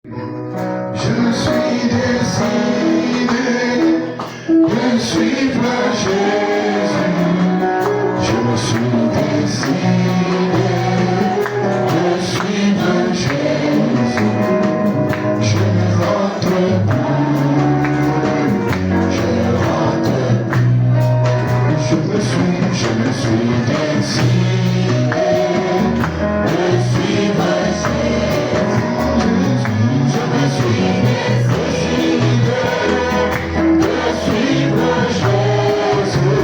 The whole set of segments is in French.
Je suis décidé de suivre Jésus. Je me suis décidé de suivre Jésus. Je ne rentre plus, je rentre plus. Je me suis décidé de suivre Jésus. Je me suis décidé de suivre Jésus.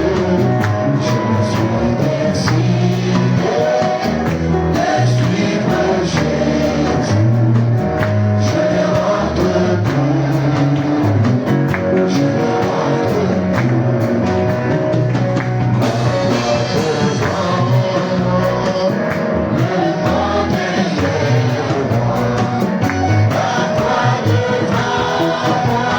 Je me suis décidé de suivre Jésus. Je ne rentre plus. Je ne rentre plus. Ma foi devant moi, le monde est derrière moi. Ma foi devant moi,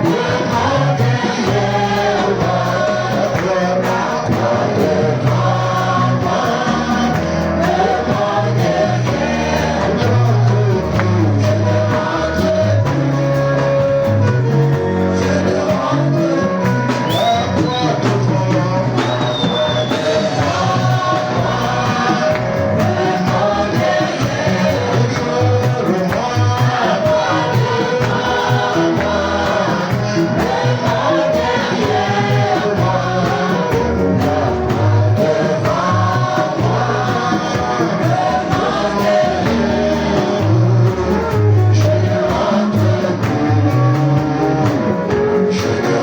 le monde est derrière moi. Ma foi devant moi, le monde est derrière moi. Je ne rentre plus. Je ne rentre plus. Ma foi devant moi,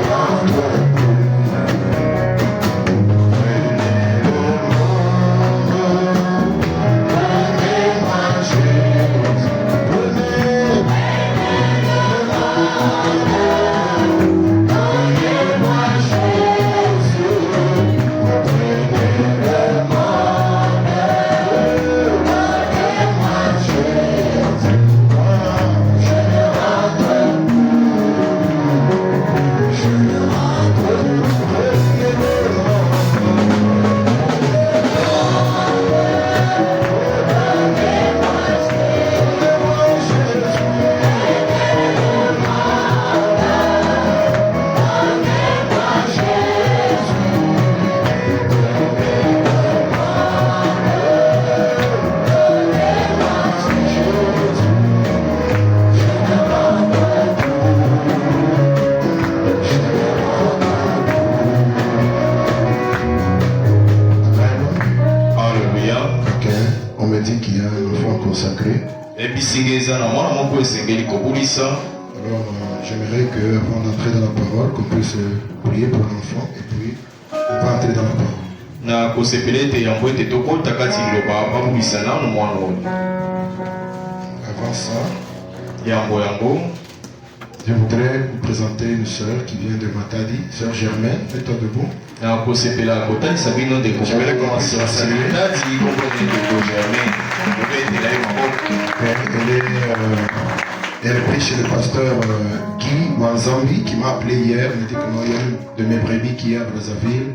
le monde est derrière moi. Alléluia. Ok, on me dit qu'il y a un enfant consacré. Ebisingeza na mwana moko esengeli kobulisa. Alors, j'aimerais qu'avant d'entrer dans la parole, qu'on puisse prier pour l'enfant et puis on va entrer dans la parole. Na kosepela ete yango ete tokota kati liloba babulisa nano mwana oyo. Avant ça, Yango je voudrais vous présenter une sœur qui vient de Matadi, sœur Germaine, mets-toi debout. na kosepela kotalisa bino ndeko Je vais commencer à saluer. nati komprene ndeko Germain obetela ye maboko. Elle prie chez le pasteur Guy Wanzambi qui m'a appelé hier. Il m'a dit que moi, il y a une de mes brebis qui est à Brazzaville.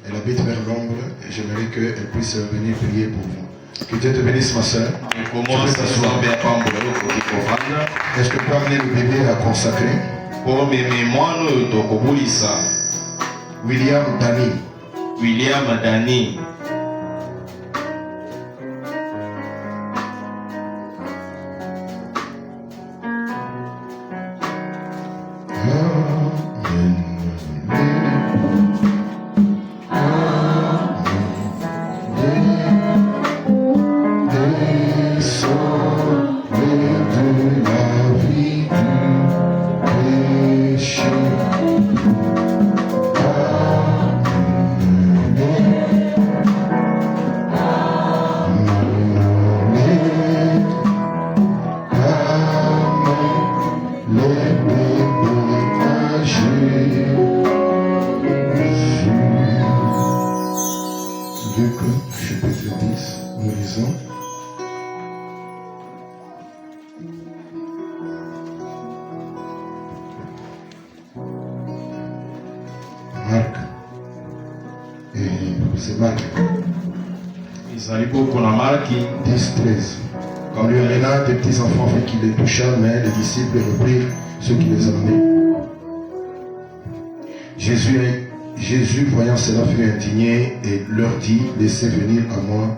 Elle habite vers l'ombre et j'aimerais qu'elle puisse venir prier pour vous. Que Dieu te bénisse, ma sœur. Ekomwasi nzambe apambola yo koki kovanda Est-ce que tu peux amener le bébé à consacrer? mpo meme mwana oyo tokobulisa William Dani. William Dani. Marc. Et c'est Marc. Ezali beaucoup na Malaki 10, 13. On lui amena des petits enfants afin qu'il les touchât, mais les disciples reprirent ceux qui les amenaient. Jésus, voyant cela, fut indigné et leur dit, laissez venir à moi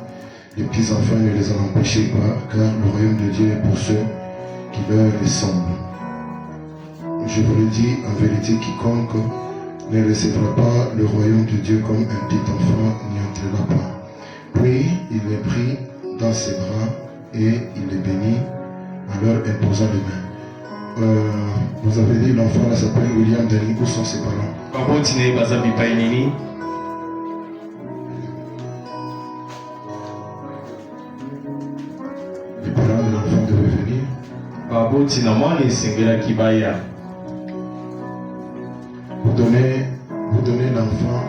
les petits enfants, ne les en empêchez pas, car le royaume de Dieu est pour ceux qui leur ressemblent. Je vous le dis, en vérité, quiconque ne recevra pas le royaume de Dieu comme un petit enfant n'y entrera pas. Puis il les prit dans ses bras et il les bénit en leur imposant les mains. Vous avez dit l'enfant là s'appelle William Denis, où sont ses parents? Les parents de l'enfant devaient venir. Vous donnez l'enfant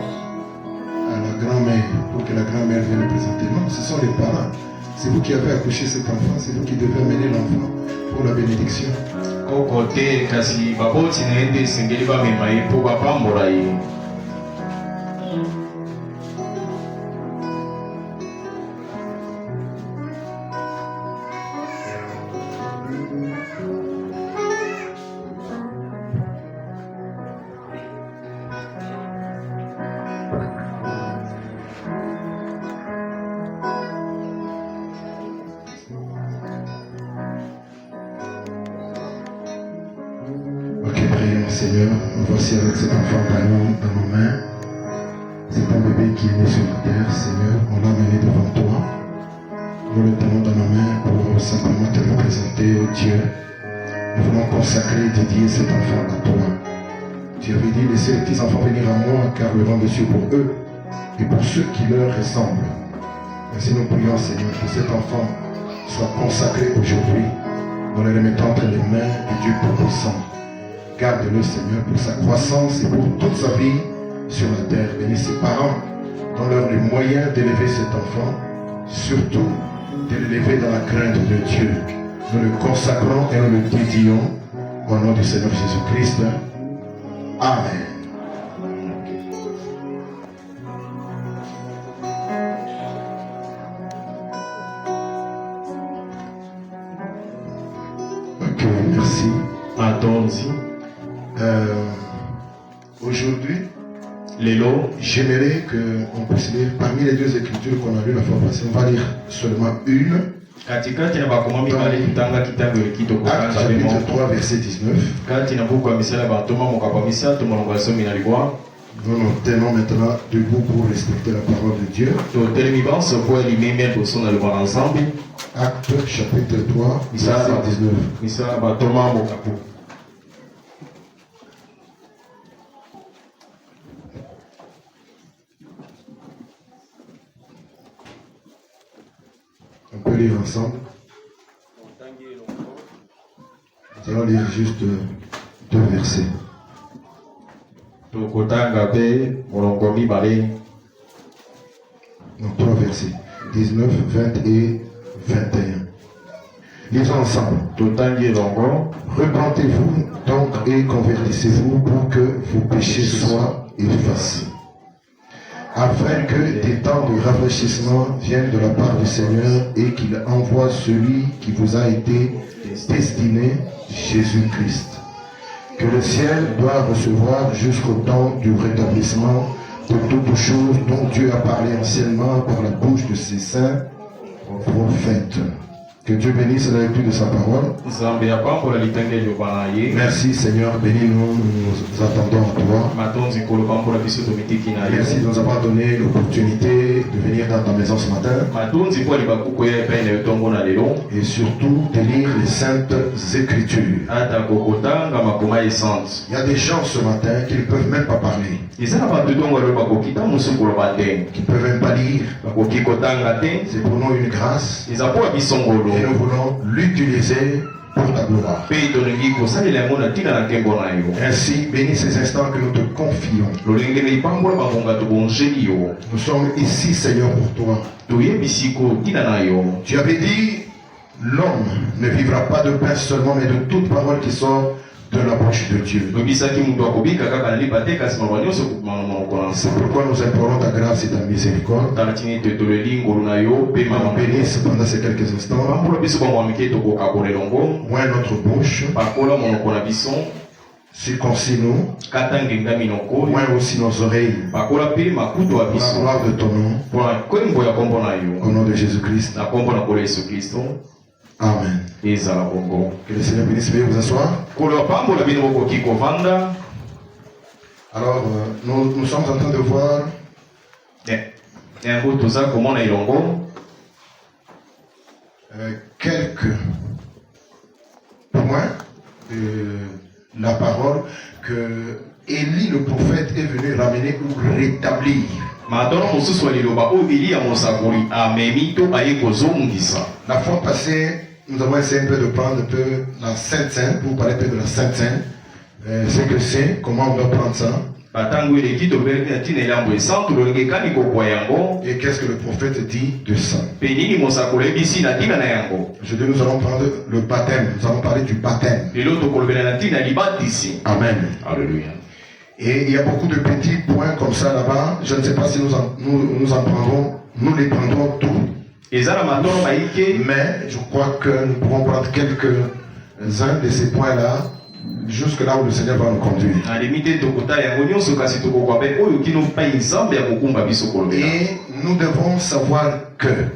à la grand-mère pour que la grand-mère vienne le présenter. Non, ce sont les parents. C'est vous qui avez accouché cet enfant, c'est vous qui devez amener l'enfant pour la bénédiction. Seigneur, nous voici avec cet enfant dans nos mains. C'est un bébé qui est né sur la terre, Seigneur. On l'a amené devant toi. Nous le tenons dans nos mains pour simplement te représenter, oh Dieu. Nous voulons consacrer et dédier cet enfant à toi. Tu avais dit, laissez les petits enfants venir à moi, car le royaume de Dieu pour eux et pour ceux qui leur ressemblent. Ainsi nous prions, Seigneur, que cet enfant soit consacré aujourd'hui. Nous le remettons entre les mains de Dieu Tout-Puissant. Garde-le, Seigneur, pour sa croissance et pour toute sa vie sur la terre. Bénis ses parents, donne-leur les moyens d'élever cet enfant, surtout de l'élever dans la crainte de Dieu. Nous le consacrons et nous le dédions au nom du Seigneur Jésus-Christ. Amen. Ok, merci. Attends-y. Aujourd'hui, j'aimerais qu'on puisse lire parmi les deux écritures qu'on a lues la fois passée. On va lire seulement une. Actes chapitre 3, verset 19. Nous nous tenons maintenant debout pour respecter la parole de Dieu. Actes chapitre 3, verset 19. On peut lire ensemble. Nous allons lire juste deux versets. Donc 3 versets. 19, 20 et 21. Lisons ensemble. Repentez-vous donc et convertissez-vous pour que vos péchés soient effacés, afin que des temps de rafraîchissement viennent de la part du Seigneur et qu'il envoie celui qui vous a été destiné, Jésus-Christ, que le ciel doit recevoir jusqu'au temps du rétablissement de toutes choses dont Dieu a parlé anciennement par la bouche de ses saints prophètes. Que Dieu bénisse la lecture de sa parole. Merci Seigneur, bénis-nous, nous attendons à toi. Merci de nous avoir donné l'opportunité de venir dans ta maison ce matin. Et surtout de lire les saintes écritures. Il y a des gens ce matin qui ne peuvent même pas parler. Qui ne peuvent même pas lire. C'est pour nous une grâce. Et nous voulons l'utiliser pour ta gloire. Ainsi, bénis ces instants que nous te confions. Nous sommes ici, Seigneur, pour toi. Tu avais dit, l'homme ne vivra pas de pain seulement, mais de toute parole qui sort de la bouche de Dieu. C'est pourquoi nous implorons ta grâce et ta miséricorde. Bénisse pendant ces quelques instants. Moins notre bouche. Circoncis-nous. Moins aussi nos oreilles. Pour la gloire de ton nom. Au nom de Jésus-Christ. Amen. Que le Seigneur bénisse. Veuillez vous asseoir. Alors, nous sommes en train de voir quelques points de la parole que Élie le prophète est venu ramener ou rétablir. La fois passée, nous avons essayé un peu de prendre un peu la Sainte Seine, pour parler un peu de la Sainte Seine. Ce que c'est, comment on doit prendre ça. Et qu'est-ce que le prophète dit de ça. Je dis, nous allons prendre le baptême. Nous allons parler du baptême. Amen. Alléluia. Et il y a beaucoup de petits points comme ça là-bas. Je ne sais pas si nous les prendrons tous. Mais je crois que nous pouvons prendre quelques-uns de ces points-là jusque là où le Seigneur va nous conduire. Et nous devons savoir que,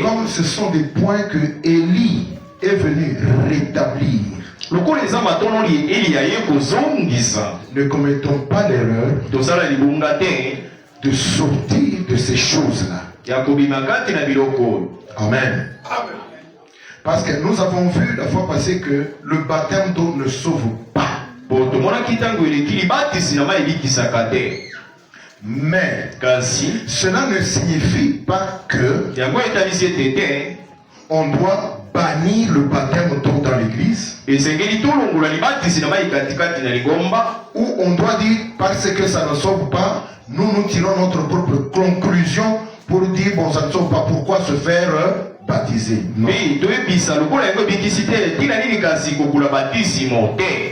comme ce sont des points que Élie est venu rétablir, ne commettons pas l'erreur de sortir de ces choses-là. Amen. Parce que nous avons vu la fois passée que le baptême d'eau ne sauve pas. Mais cela ne signifie pas que on doit bannir le baptême d'eau dans l'église. Ou on doit dire parce que ça ne sauve pas, nous tirons notre propre conclusion pour dire bon, ça ne sauve pas, pourquoi se faire baptiser. Non.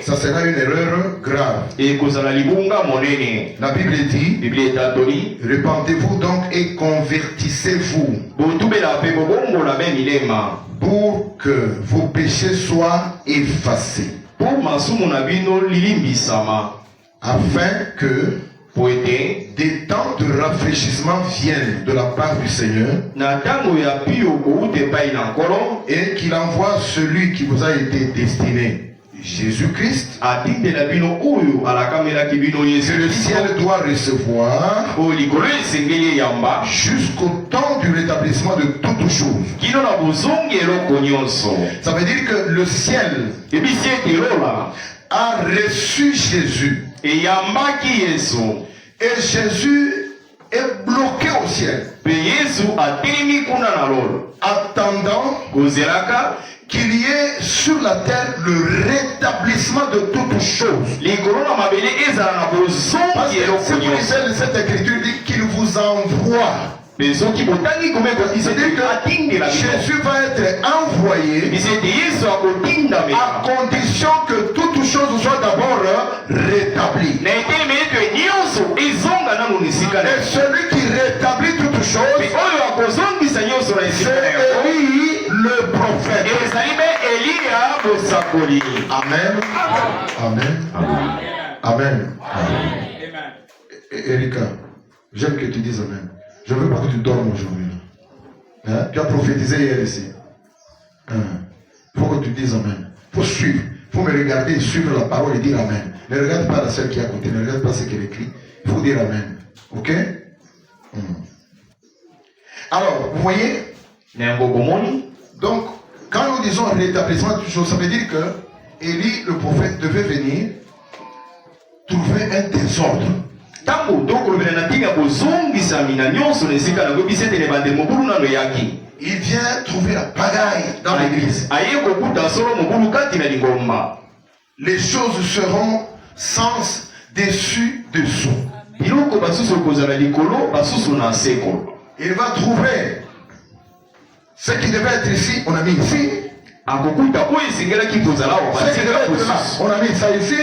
Ça sera une erreur grave. La Bible dit, répandez-vous donc et convertissez-vous pour que vos péchés soient effacés, afin que des temps de rafraîchissement viennent de la part du Seigneur et qu'il envoie celui qui vous a été destiné, Jésus-Christ, que le ciel doit recevoir jusqu'au temps du rétablissement de toutes choses. Ça veut dire que le ciel a reçu Jésus. Et Jésus est bloqué au ciel, attendant qu'il y ait sur la terre le rétablissement de toutes choses. Parce que si vous lisez cette écriture, il dit qu'il vous envoie. C'est-à-dire que Jésus va être envoyé à condition que toutes choses soient d'abord rétablies. Et celui qui rétablit toutes choses, c'est Élie le prophète. Amen. Amen. Amen. Erika, j'aime que tu dises Amen. Je ne veux pas que tu dormes aujourd'hui. Hein? Tu as prophétisé hier ici. Il faut que tu dises Amen. Il faut suivre. Il faut me regarder et suivre la parole et dire Amen. Ne regarde pas la celle qui est à côté. Ne regarde pas ce qu'elle écrit. Il faut dire Amen. Ok? Alors, vous voyez? Donc, quand nous disons rétablissement de toutes choses, ça veut dire que Élie, le prophète, devait venir trouver un désordre. Il vient trouver la pagaille dans l'église. Les choses seront sans dessus dessous. Il va trouver ce qui devait être ici, on a mis ici. akokuta oyo esengelaki kozala on a mis ça ici. Et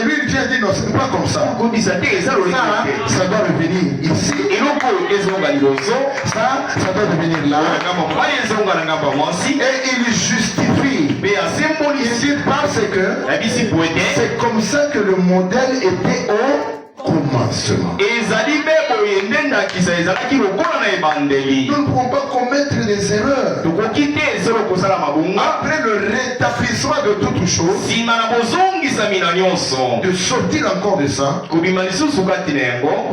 lui il vient dire non, c'est pas comme ça. Ça doit revenir ici. Ça doit revenir là. Et il justifie. Il dit parce que c'est comme ça que le modèle était au commencement. Nous ne pouvons pas commettre des erreurs. Après le rétablissement de toutes choses, de sortir encore de ça pour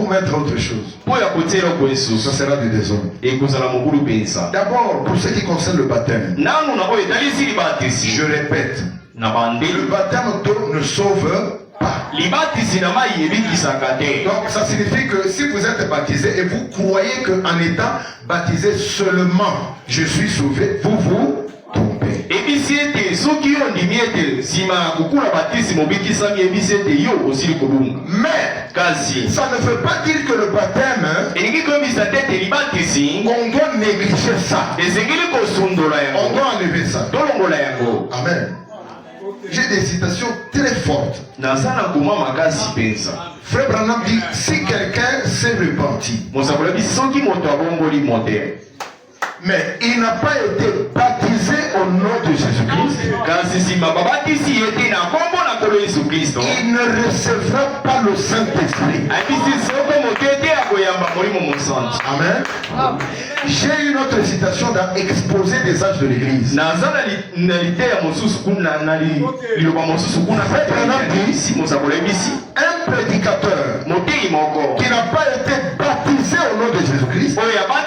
mettre autre chose. Ça sera du désordre. D'abord, pour ce qui concerne le baptême, je répète, le baptême d'eau ne sauve pas. Donc ça signifie que si vous êtes baptisé et vous croyez qu'en étant baptisé seulement je suis sauvé, vous vous trompez. Mais ça ne veut pas dire que le baptême on doit négliger ça. On doit enlever ça. Amen. J'ai des citations très fortes. Frère Branham dit, si quelqu'un s'est repenti, mais il n'a pas été baptisé au nom de Jésus-Christ, il ne recevra pas le Saint-Esprit. Amen. J'ai une autre citation dans Exposé des âges de l'Église. Un prédicateur qui n'a pas été baptisé au nom de Jésus-Christ n'a pas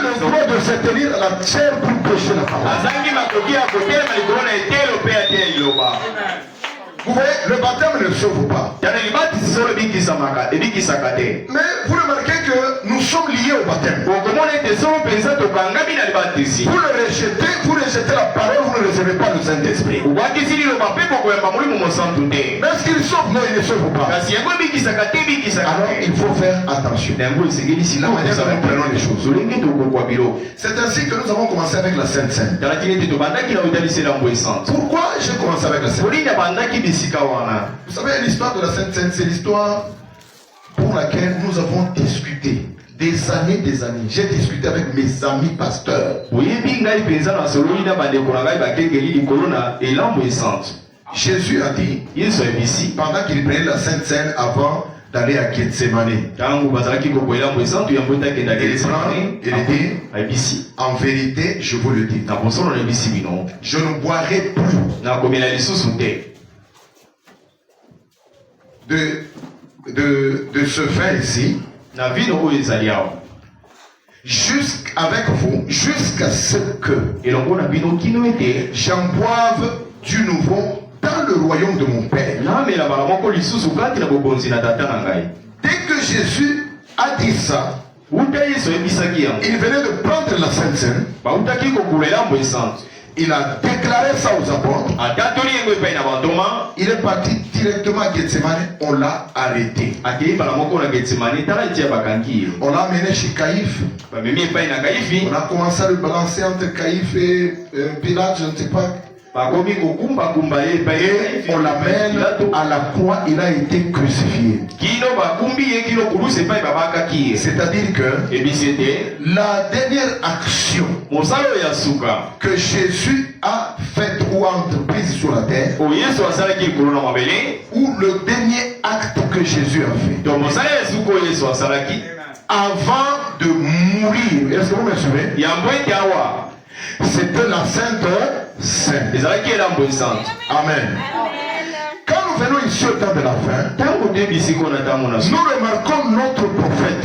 le droit de se tenir à la chair pour prêcher la parole. Vous voyez, le baptême ne sauve pas. Mais vous remarquez que nous sommes liés au baptême. Vous le rejetez la parole, vous ne recevez pas le Saint-Esprit. Mais est-ce qu'il sauve? Non, il ne sauve pas. Alors il faut faire attention. La manière dont nous prenons les choses. C'est ainsi que nous avons commencé avec la Sainte Seine. Pourquoi j'ai commencé avec la Sainte Seine? Vous savez, l'histoire de la Sainte Seine, c'est l'histoire pour laquelle nous avons discuté des années. J'ai discuté avec mes amis pasteurs. Jésus a dit, pendant qu'il prenait la Sainte Seine avant d'aller à Gethsemane, il dit, en vérité, je vous le dis, je ne boirai plus de ce vin ici avec vous jusqu'à ce que j'en boive du nouveau dans le royaume de mon Père. Dès que Jésus a dit ça, il venait de prendre la Sainte Seine. Il a déclaré ça aux apôtres. Il est parti directement à Gethsemane. On l'a arrêté. On l'a amené chez Caïphe. On a commencé à le balancer entre Caïphe et Pilate, je ne sais pas. Et on l'amène à la croix, il a été crucifié. C'est-à-dire que la dernière action que Jésus a faite ou entreprise sur la terre, ou le dernier acte que Jésus a fait, avant de mourir, est-ce que vous me suivez? C'était la Sainte Seine. Amen. Quand nous venons ici au temps de la fin, nous remarquons notre prophète.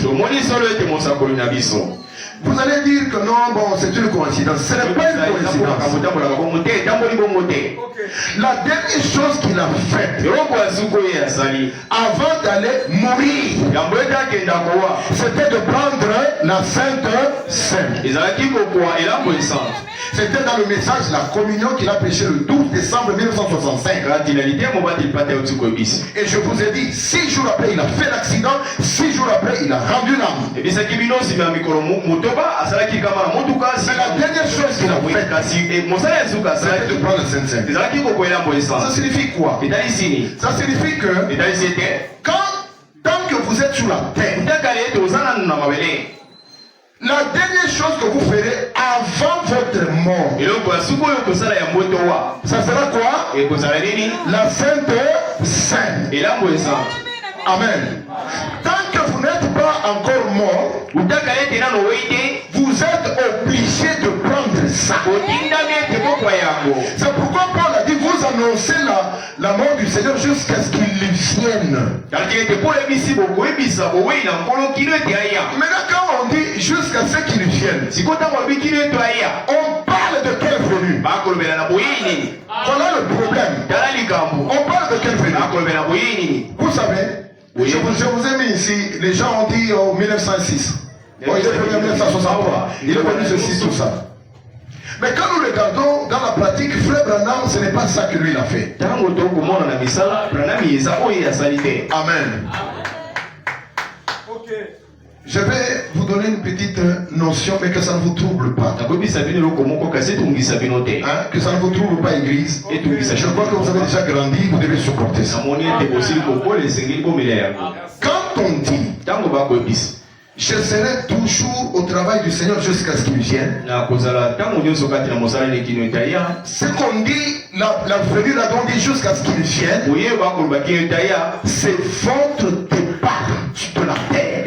Vous allez dire que non, bon, c'est une coïncidence. Ce n'est pas une coïncidence. La dernière chose qu'il a faite avant d'aller mourir, c'était de prendre la Sainte Seine. C'était dans le message La Communion qu'il a prêché le 12 décembre 1965. Et je vous ai dit, 6 jours après, il a fait l'accident. 6 jours après, il a rendu l'âme. Mais la dernière chose qu'il a fait, c'était de prendre le Saint-Seine. Ça signifie quoi? Ça signifie que tant que vous êtes sur la terre, la dernière chose que vous ferez avant votre mort, ça sera quoi? La Sainte Seine. Amen. Tant que vous n'êtes pas encore mort, vous êtes obligé de prendre ça. C'est pourquoi Paul a dit, vous annoncez la mort du Seigneur jusqu'à ce qu'il vienne. Maintenant, quand on dit jusqu'à ce qu'il vienne, on parle de quelle venue? Voilà le problème. On parle de quelle venue? Vous savez, je vous ai mis ici, les gens ont dit en 1906. Bon, il est venu en 1963. Il est venu ceci, tout ça. Mais quand nous regardons dans la pratique, Frère Branham, ce n'est pas ça que lui il a fait. Amen. Je vais vous donner une petite notion, mais que ça ne vous trouble pas. Hein? Que ça ne vous trouble pas, Église. Je crois que vous avez déjà grandi, vous devez supporter ça. Quand on dit, je serai toujours au travail du Seigneur jusqu'à ce qu'il vienne. Ce qu'on dit, la venue là, on dit jusqu'à ce qu'il vienne, c'est votre départ de la terre.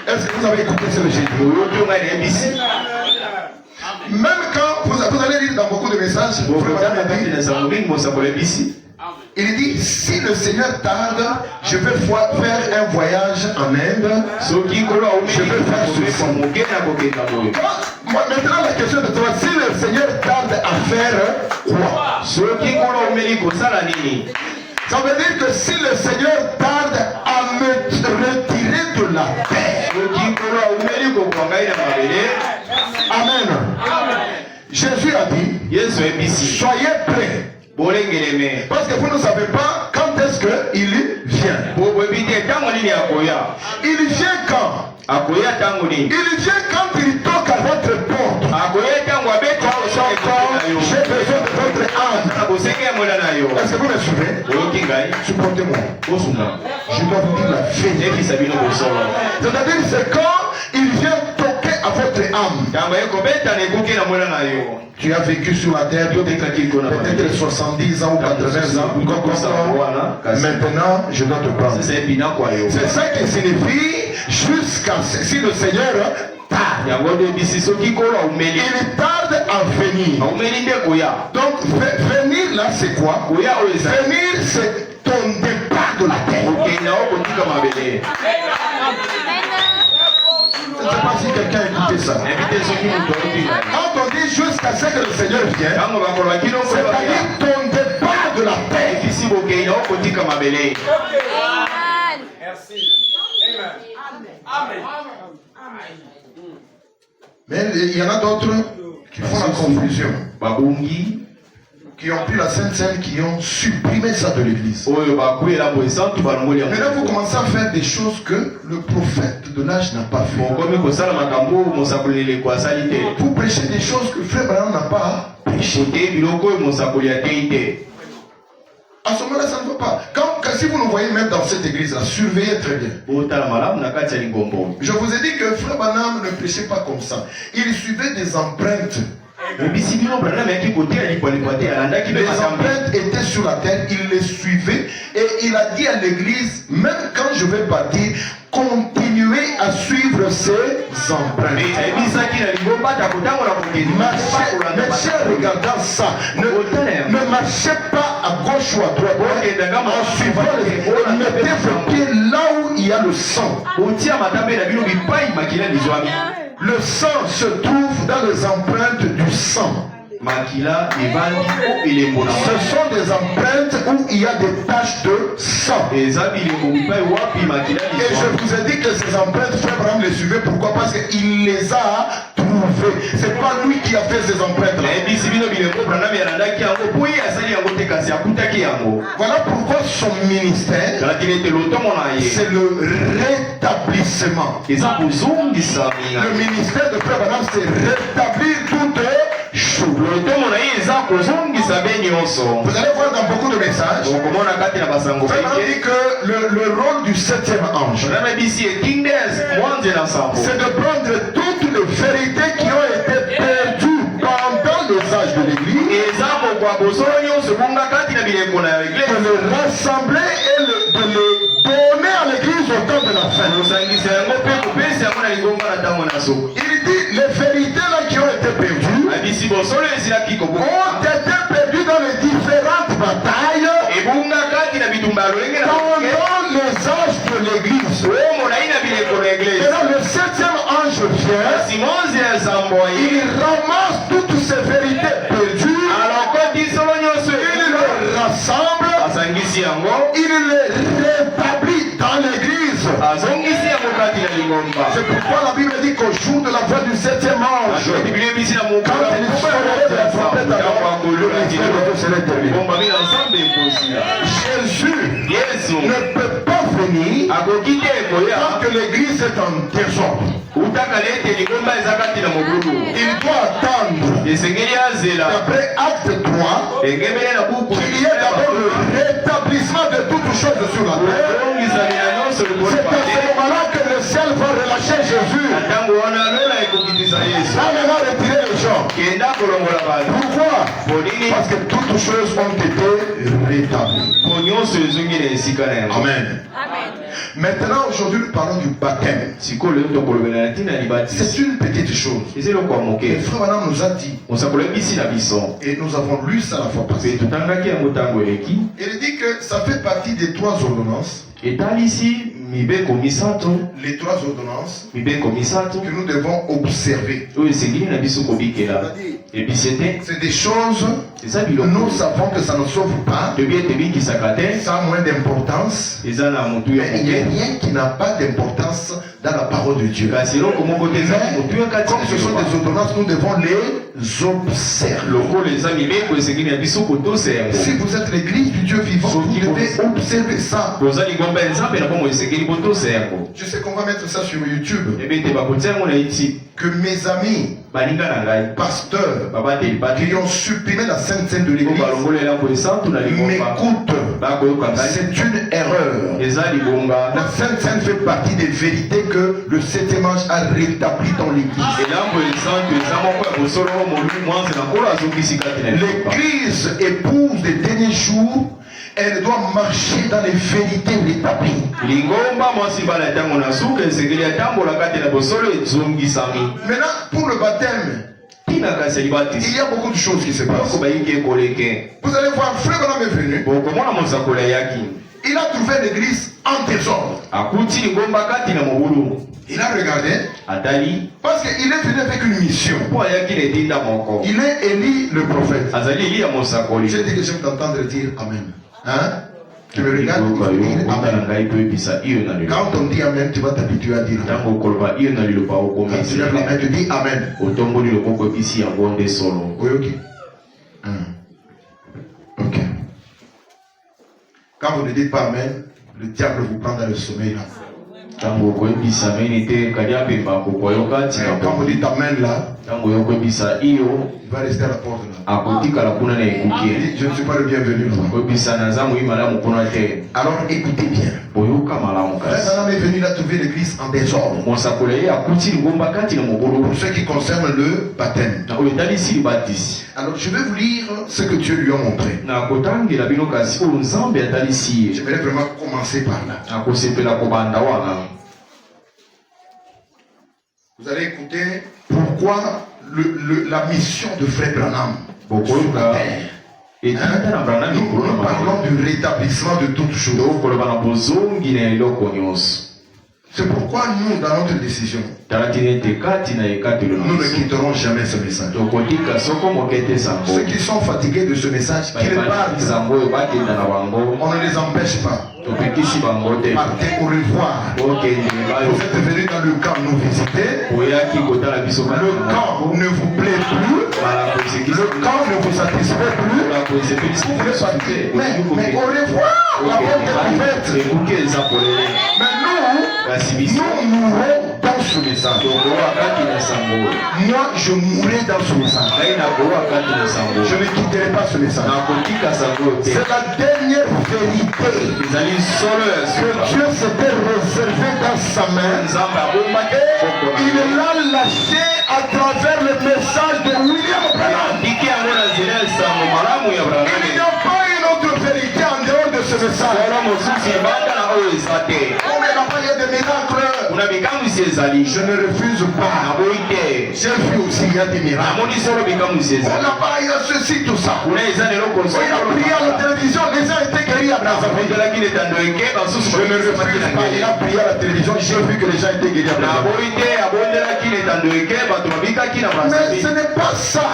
Est-ce que vous avez écouté ce génie? Même quand vous allez lire dans beaucoup de messages, il dit, si le Seigneur tarde, je vais faire un voyage en Inde. Je vais faire ceci. Maintenant la question de toi, si le Seigneur tarde à faire quoi? Ça veut dire que si le Seigneur tarde à me retirer de la terre. Amen. Jésus a dit, soyez prêts. Parce que vous ne savez pas quand est-ce qu'il vient. Il vient quand? Il vient quand il toque à votre porte. J'ai besoin de votre âme. Est-ce que vous me suivez? Supportez-moi. Je dois vous dire la vérité. C'est-à-dire c'est quand il vient toquer à votre âme. Tu as vécu sur la terre peut-être 70 ans ou 80 ans. Maintenant, je dois te prendre. C'est ça qui signifie jusqu'à si le Seigneur tarde. Il tarde à venir. Donc venir là c'est quoi? Venir c'est ton départ de la terre. Je ne sais pas si quelqu'un a écouté ça. Quand on dit jusqu'à ce que le Seigneur vienne, c'est-à-dire ton départ de la terre. Merci. Amen. Mais il y en a d'autres qui font la confusion. Qui ont pris la Sainte Seine, qui ont supprimé ça de l'église. Maintenant, vous commencez à faire des choses que le prophète de l'âge n'a pas fait. Vous prêchez des choses que Frère Branham n'a pas prêché. À ce moment-là, ça ne va pas. Si vous nous voyez même dans cette église-là, surveillez très bien. Je vous ai dit que Frère Branham ne prêchait pas comme ça. Il suivait des empreintes. Les empreintes étaient sur la terre, il les suivait et il a dit à l'église, même quand je vais partir, continuez à suivre ces empreintes. Marchez en regardant ça. Ne marchez pas à gauche ou à droite. En suivant les mettez vos pieds là où il y a le sang. Le sang se trouve dans les empreintes du sang. Ce sont des empreintes où il y a des taches de sang. Et je vous ai dit que ces empreintes, Frère Branham les suivait. Pourquoi? Parce qu'il les a fait. C'est pas lui qui a fait ces empreintes. Voilà pourquoi son ministère, c'est le rétablissement. Le ministère de Frère Branham, c'est rétablir toutes choses. Vous allez voir dans beaucoup de messages, Frère dit que le rôle du 7e ange, c'est de prendre toutes les vérités qui ont été perdues pendant les âges de l'Église, de les rassembler et de les donner à l'Église au temps de la fin. Il dit les vérités là qui ont été perdues ont été perdues dans les différentes batailles pendant les âges de l'Église. Et là, le 7e ange vient, il ramasse toutes ces vérités perdues, il les rassemble, il les rétablit dans l'Église. C'est pourquoi la Bible dit qu'au jour de la fin du 7e ange, quand il sonnerait de la trompette, le ministère de Dieu serait terminé. Jésus ne peut pas venir tant que l'Église est en désordre. Il doit attendre, d'après Acte 3, qu'il y ait d'abord le rétablissement de toutes choses sur la terre. C'est à ce moment-là que le ciel va relâcher Jésus. Va maintenant retirer les gens. Pourquoi? Parce que toutes choses ont été rétablies. Amen. Maintenant, aujourd'hui, nous parlons du baptême. C'est une petite chose. Le frère Branham nous a dit, et nous avons lu ça la fois passée. Il dit que ça fait partie des 3 ordonnances. Les 3 ordonnances que nous devons observer. C'est des choses, nous savons que ça ne sauve pas, ça a moins d'importance, mais il n'y a rien qui n'a pas d'importance dans la parole de Dieu. Mais comme ce sont des ordonnances, nous devons les observer. Si vous êtes l'église du Dieu vivant, vous devez observer ça. Je sais qu'on va mettre ça sur YouTube. Que mes amis pasteurs qui ont supprimé la Sainte Seine de l'église m'écoutent. C'est une erreur. La Sainte Seine fait partie des vérités que le 7e ange a rétabli dans l'église. L'église épouse des derniers jours. Elle doit marcher dans les vérités rétablies. Maintenant, pour le baptême, il y a beaucoup de choses qui se passent. Vous allez voir, Frère Branham est venu. Il a trouvé l'église en désordre. Il a regardé. Parce qu'il est venu avec une mission. Il est Élie le prophète. J'ai dit que je vais t'entendre dire Amen. Hein? Tu me regardes, Amen. Quand on dit Amen, tu vas t'habituer à dire Amen. Quand tu lèves la main, tu dis Amen. Oui, ok. Ok. Quand vous ne dites pas Amen, le diable vous prend dans le sommeil là. Quand vous dites Amen là, il va rester à la porte là. Je ne suis pas le bienvenu là. Alors écoutez bien. Frère est venu, il a trouvé l'église en désordre. Pour ce qui concerne le baptême. Alors je vais vous lire ce que Dieu lui a montré. J'aimerais vraiment commencer par là. Vous allez écouter pourquoi la mission de Frère Branham sur la terre. Nous parlons du rétablissement de toutes choses. C'est pourquoi nous, dans notre décision, nous ne quitterons jamais ce message. Ceux qui sont fatigués de ce message, qu'ils partent. On ne les empêche pas. Partez au revoir. Vous êtes venus dans le camp nous visiter. Le camp ne vous plaît plus. Le camp ne vous satisfait plus. Vous voulez partir. Mais au revoir. La porte est ouverte. Mais nous mourrons dans ce message. Moi, je mourrai dans ce message. Je ne quitterai pas ce message. C'est la dernière vérité que Dieu s'était réservé dans sa main. Il l'a lâché à travers le message de William Branham. Il n'y a pas une autre vérité en dehors de ce message. On n'a pas de miracles. Je ne refuse pas. J'ai vu aussi, il y a des miracles. On n'a pas, il y a ceci, tout ça. Il a prié à la télévision, les gens étaient guéris à Brazzaville. Je ne refuse pas, il a prié à la télévision, j'ai vu que les gens étaient guéris à Brazzaville. Mais ce n'est pas ça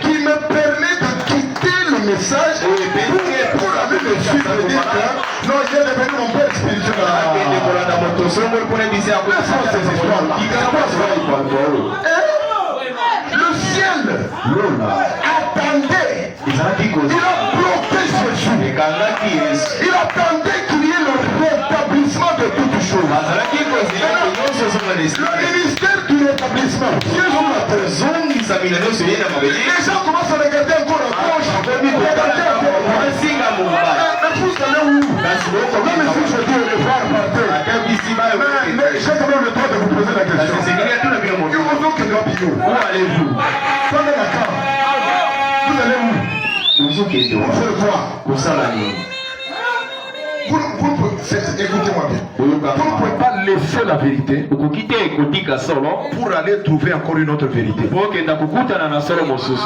qui me permet de quitter le message pour aller le suivre et dire que non, il est devenu mon père spirituel. Le ciel attendait. Il a bloqué Jésus. Il attendait qu'il y ait le rétablissement de toutes choses. Le ministère du rétablissement. Les gens commencent à regarder encore à gauche. Regarder encore à droite. Mais vous allez où? Même si je dis au revoir, partez. Mais j'ai quand même le droit de vous poser la question. Où allez-vous? Prenez la carte. Vous allez où? Vous faites quoi? Écoutez-moi bien. Vous ne pouvez pas laisser la vérité pour aller trouver encore une autre vérité.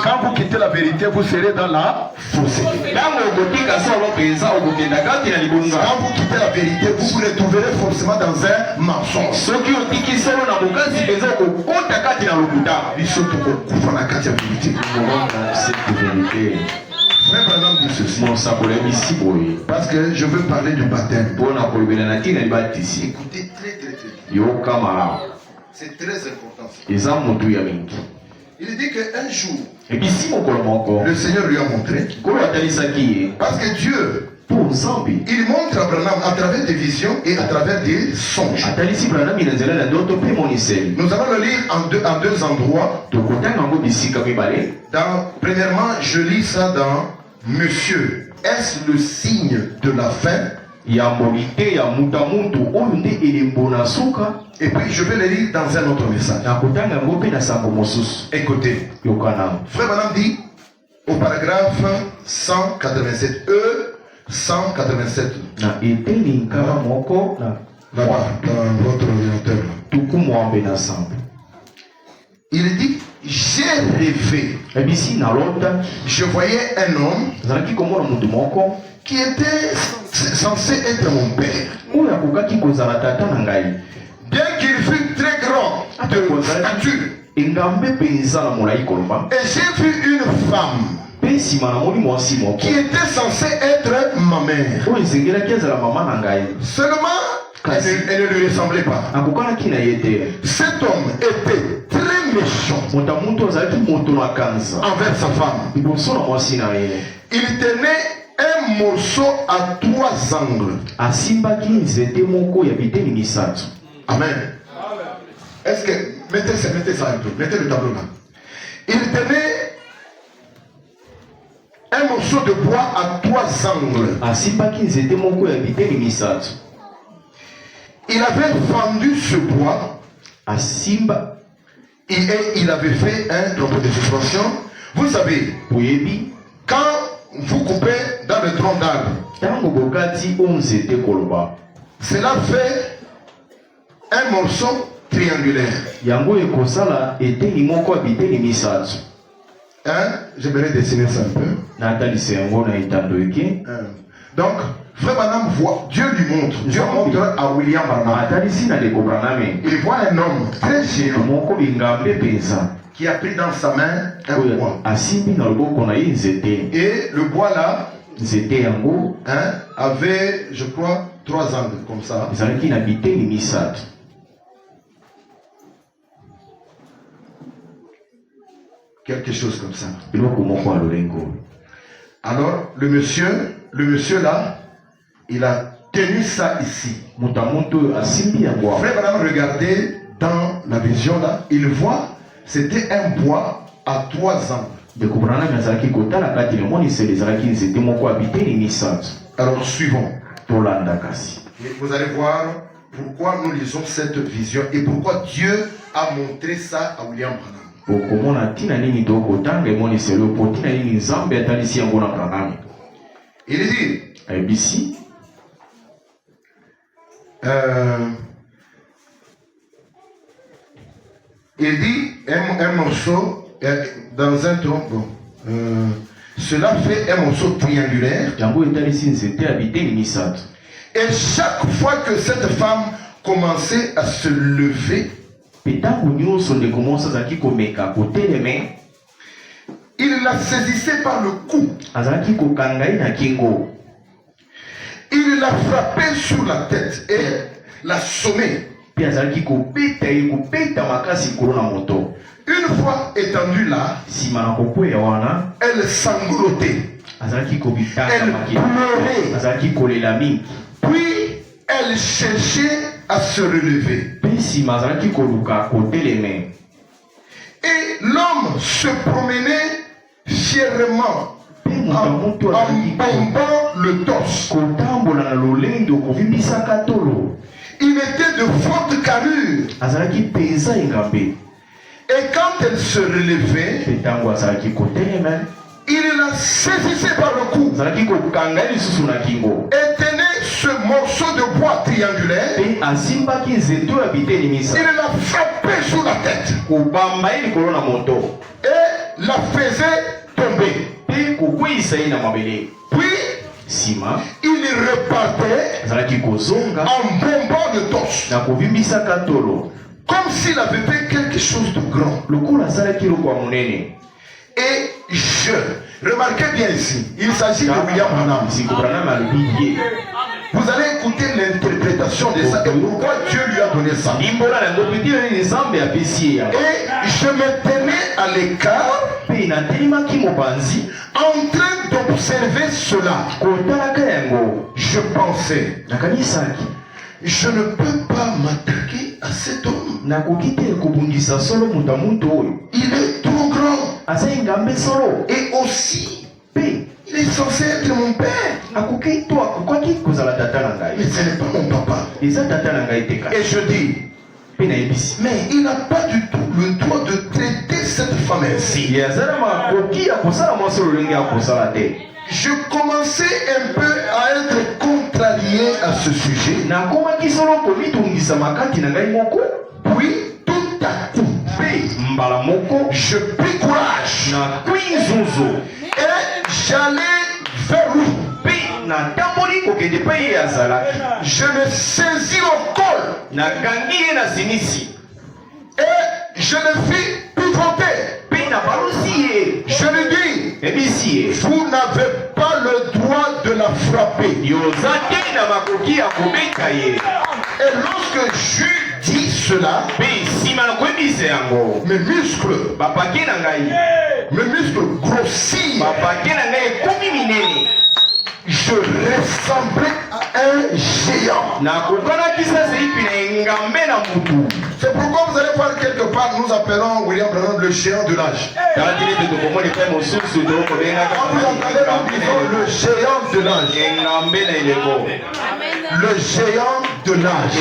Quand vous quittez la vérité, vous serez dans la fausseté. Quand vous quittez la vérité, vous vous retrouverez forcément dans un mensonge. Frère Branham dit ceci. Parce que je veux parler du baptême. Écoutez très. C'est très important. Il dit qu'un jour, le Seigneur lui a montré. Parce que Dieu, il montre à Branham à travers des visions et à travers des songes. Nous allons le lire en deux endroits. Premièrement, je lis ça dans Monsieur. Est-ce le signe de la fin? Et puis je vais le lire dans un autre message. Écoutez. Frère Branham dit au paragraphe 187 187. Là-bas, dans votre ordinateur. Il dit, j'ai rêvé. Je voyais un homme qui était censé être mon père. Bien qu'il fût très grand de stature. Et j'ai vu une femme qui était censée être ma mère. Seulement, elle ne lui ressemblait pas. Cet homme était très méchant envers sa femme. Il tenait un morceau à 3 angles. Amen. Est-ce que mettez ça un peu, mettez le tableau là. Il tenait un morceau de bois à 3 angles. Il avait fendu ce bois et il avait fait un tronc de suspension. Vous savez, quand vous coupez dans le tronc d'arbre, cela fait un morceau triangulaire. Hein? J'aimerais dessiner ça un peu. Donc, Frère Branham voit, Dieu lui montre, Dieu montre à William Branham. Il voit un homme très géant qui a pris dans sa main un bois. Et le bois là, nzete yango avait, je crois, 3 angles comme ça. ezalaki na biteni misato. Quelque chose comme ça. Biloko moko ya lolengo. Alors, le monsieur là, il a tenu ça ici. Moto ya moto asimbi yango. Frère Branham, regardez dans la vision là, il voit, c'était un bois à 3 angles. De comprendre que ça qui kotala kati le monde c'est les araki nzete moko ya biteni misato. Alors, suivons. Tolanda kasi. Et vous allez voir pourquoi nous lisons cette vision et pourquoi Dieu a montré ça à William Branham. Okomona tina nini doko tanga emoni selo po tina nini nzambe atalisi yango na Branham. Il dit ABC il dit un morceau dans un tronc. Bon, cela fait un morceau triangulaire. Jango etalisi nzete ya biteni misato. Et chaque fois que cette femme commençait à se lever, il la saisissait par le cou. Il la frappait sur la tête et la sommait. Une fois étendue là, elle sanglotait. Elle pleurait. Puis elle cherchait à se relever. Et l'homme se promenait fièrement en bombant le torse. Il était de forte carrure. Et quand elle se relevait, il la saisissait par le cou et tenait ce morceau de bois triangulaire. Il la frappait sur la tête et la faisait tomber. Puis il repartait en bombant le torse comme s'il avait fait quelque chose de grand. Et remarquez bien ici, il s'agit de William Branham. Vous allez écouter l'interprétation de ça et pourquoi Dieu lui a donné ça. Et je me tenais à l'écart en train d'observer cela. Je pensais, je ne peux pas m'attaquer à cet homme. Il est trop grand. Et aussi, il est censé être mon père. Mais ce n'est pas mon papa. Et je dis, mais il n'a pas du tout le droit de traiter cette femme ainsi. Je commençais un peu à être contrarié à ce sujet. Puis, tout à coup, je pris courage et j'allais vers lui. Je le saisis au col et je le fis pivoter. Je lui dis, vous n'avez pas le droit de la frapper. Et lorsque je dis cela, mes muscles grossissent. Je ressemblais à un géant. C'est pourquoi vous allez voir quelque part, nous appelons William Branham le géant de l'âge. Quand vous entendez, nous disons le géant de l'âge. Le géant de l'âge.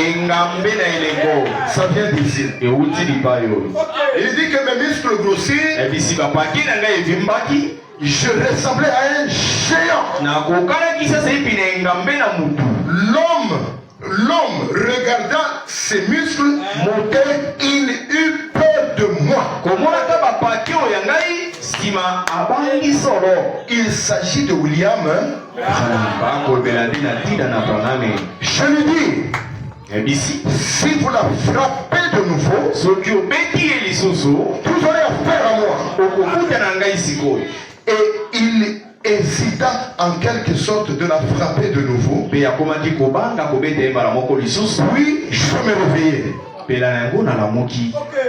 Ça vient d'ici. Il dit que mes muscles grossissent. Je ressemblais à un géant. L'homme regardant ses muscles, il eut peur de moi. Il s'agit de William. Je lui dis, si vous la frappez de nouveau, vous aurez affaire à moi. Et il hésita en quelque sorte de la frapper de nouveau. Oui, je me réveillais.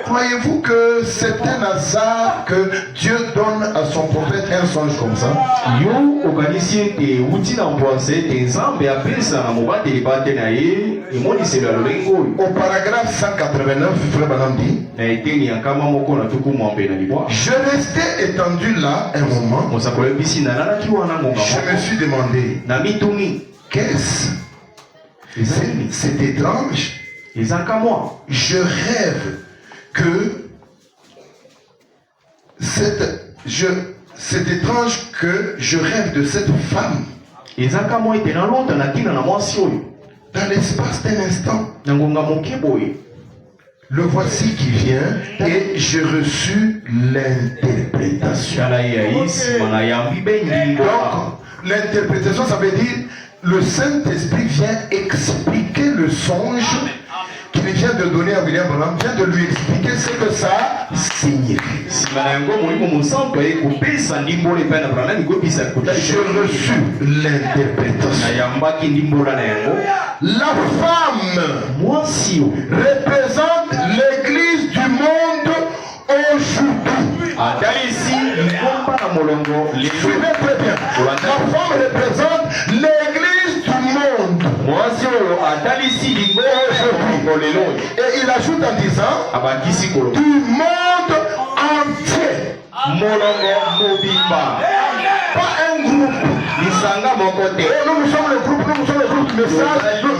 Croyez-vous que c'est un hasard que Dieu donne à son prophète un songe comme ça? Au paragraphe 189, Frère Branham dit: je restais étendu là un moment. Je me suis demandé, qu'est-ce? C'est étrange. Je rêve que c'est étrange que je rêve de cette femme. Dans l'espace d'un instant, le voici qui vient et j'ai reçu l'interprétation. Donc, l'interprétation, ça veut dire le Saint-Esprit vient expliquer le songe qu'il vient de donner à William Branham, vient de lui expliquer ce que ça signifie. J'ai reçu l'interprétation. La femme représente l'église du monde aujourd'hui. Suivez très bien. La femme représente l'église du monde aujourd'hui. Et il ajoute en disant du monde entier. Pas un groupe. Nous sommes le groupe, message. Non.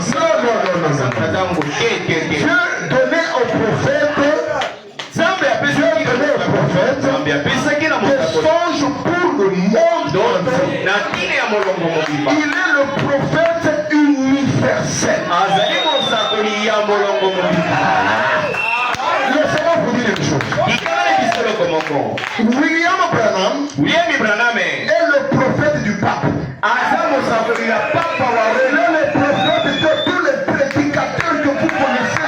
Dieu donnait au prophète des songes pour le monde entier. Il est le prophète universel. Laissez-moi vous dire une chose. William Branham est le prophète du pape. Il est le prophète de tous les prédicateurs que vous connaissez.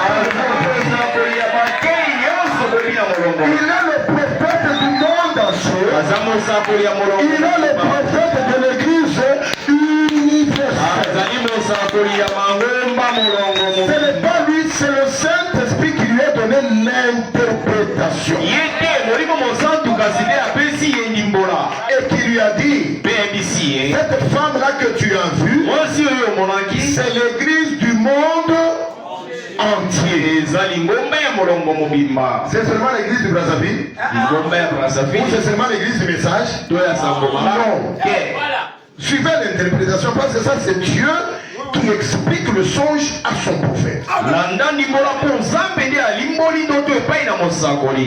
Il est le prophète du monde entier. Il est le prophète de l'église universelle. Ce n'est pas lui, c'est le Saint-Esprit qui lui a donné l'interprétation. Et qui lui a dit, cette femme-là que tu as vue, c'est l'église du monde entier. C'est seulement l'église du Brazzaville? Ou c'est seulement l'église du message? Non. Suivez l'interprétation, parce que ça c'est Dieu qui explique le songe à son prophète.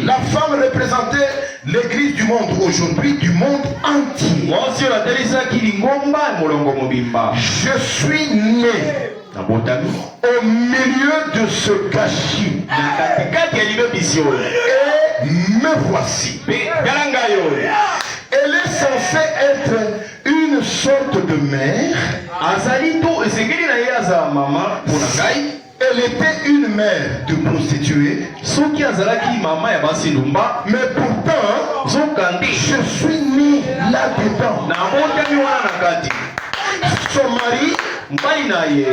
La femme représentait l'église du monde aujourd'hui, du monde entier. Je suis né au milieu de ce gâchis et me voici. Elle est censée être une sorte de mère. Elle était une mère de prostituée. Mais pourtant, je suis né là-dedans. Son mari,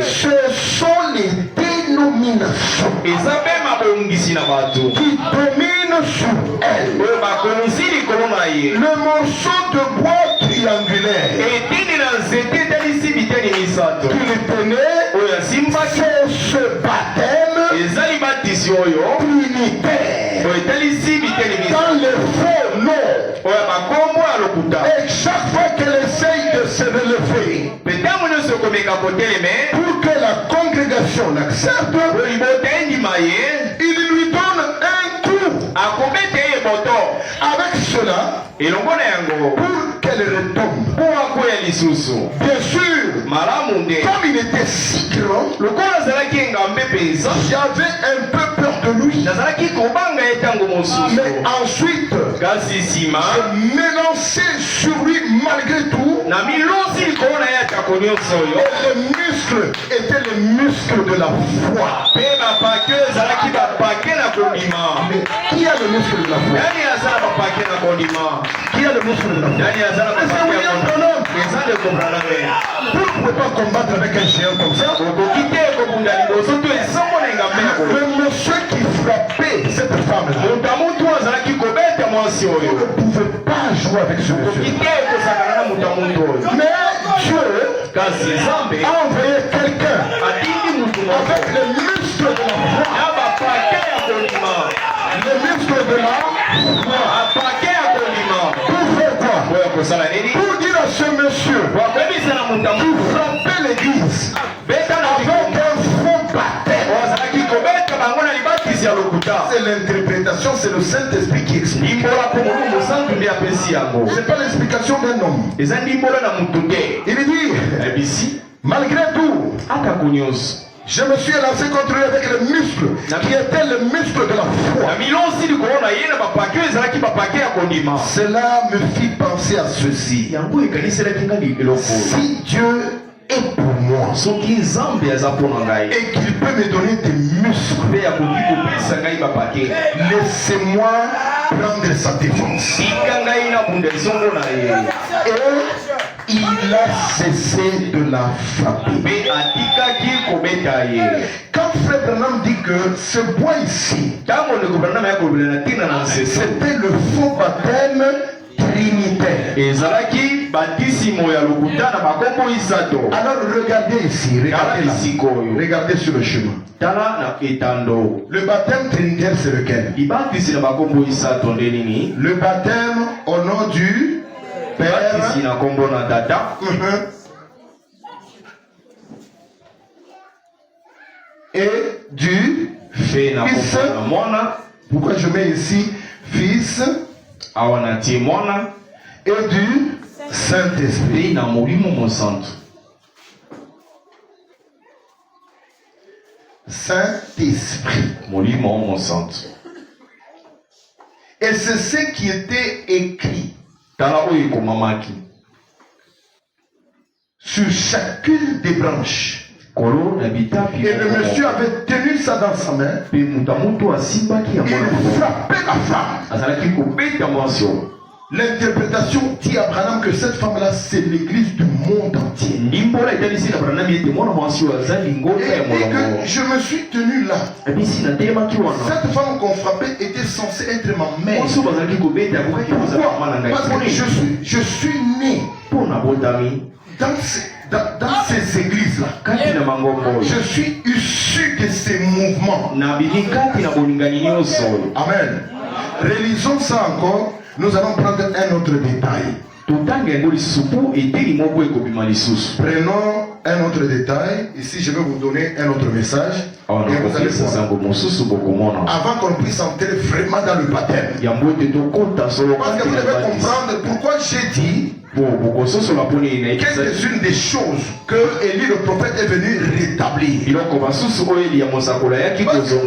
ce sont les dénominations qui dominent sur elle. Le morceau de bois triangulaire qu'il tenait, c'est ce baptême trinitaire dans le faux nom. Et chaque fois qu'elle essaye de se relever pour que la congrégation l'accepte, il lui donne un coup. Avec cela, pour qu'elle retombe. Bien sûr, comme il était si grand, j'avais un peu peur de lui. Mais ensuite, je m'élançais sur lui malgré tout. Et les muscles étaient les muscles de la foi. Mais qui a le muscle de la foi? Qui a le muscle de la foi? Est-ce que William Branham? Vous ne pouvez pas combattre avec un géant comme ça. Le monsieur qui frappait cette femme-là, vous ne pouvez pas jouer avec ce monsieur. Mais Dieu a envoyé quelqu'un avec le muscle de la foi. Le muscle de la foi. Pour faire quoi? Pour dire à ce monsieur qui frappait l'église avec un faux baptême. C'est l'interprétation, c'est le Saint-Esprit qui explique. C'est pas l'explication d'un homme. Il dit, malgré tout, je me suis lancé contre lui avec le muscle qui était le muscle de la foi. Cela me fit penser à ceci. Si Dieu est pour moi et qu'il peut me donner des muscles, laissez-moi prendre sa défense. Et il a cessé de la frapper. Quand Frère Branham dit que ce bois ici, c'était le faux baptême trinitaire. Alors regardez ici, regardez là. Regardez sur le chemin. Le baptême trinitaire, c'est lequel? Le baptême au nom du Père et du Fils. Pourquoi je mets ici Fils et du Saint-Esprit? Saint-Esprit. Et c'est ce qui était écrit sur chacune des branches. Et le monsieur avait tenu ça dans sa main. Il frappait la femme. L'interprétation dit à Branham que cette femme-là, c'est l'église du monde entier. Et que je me suis tenu là. Cette femme qu'on frappait était censée être ma mère. Pourquoi? Parce que je suis né dans ces églises-là. Je suis issu de ces mouvements. Amen. Relisons ça encore. Nous allons prendre un autre détail. Prenons un autre détail. Ici, je vais vous donner un autre message. Et vous allez voir. Avant qu'on puisse entrer vraiment dans le baptême. Parce que vous devez comprendre pourquoi j'ai dit quelques-unes des choses que Élie le prophète est venu rétablir. Parce que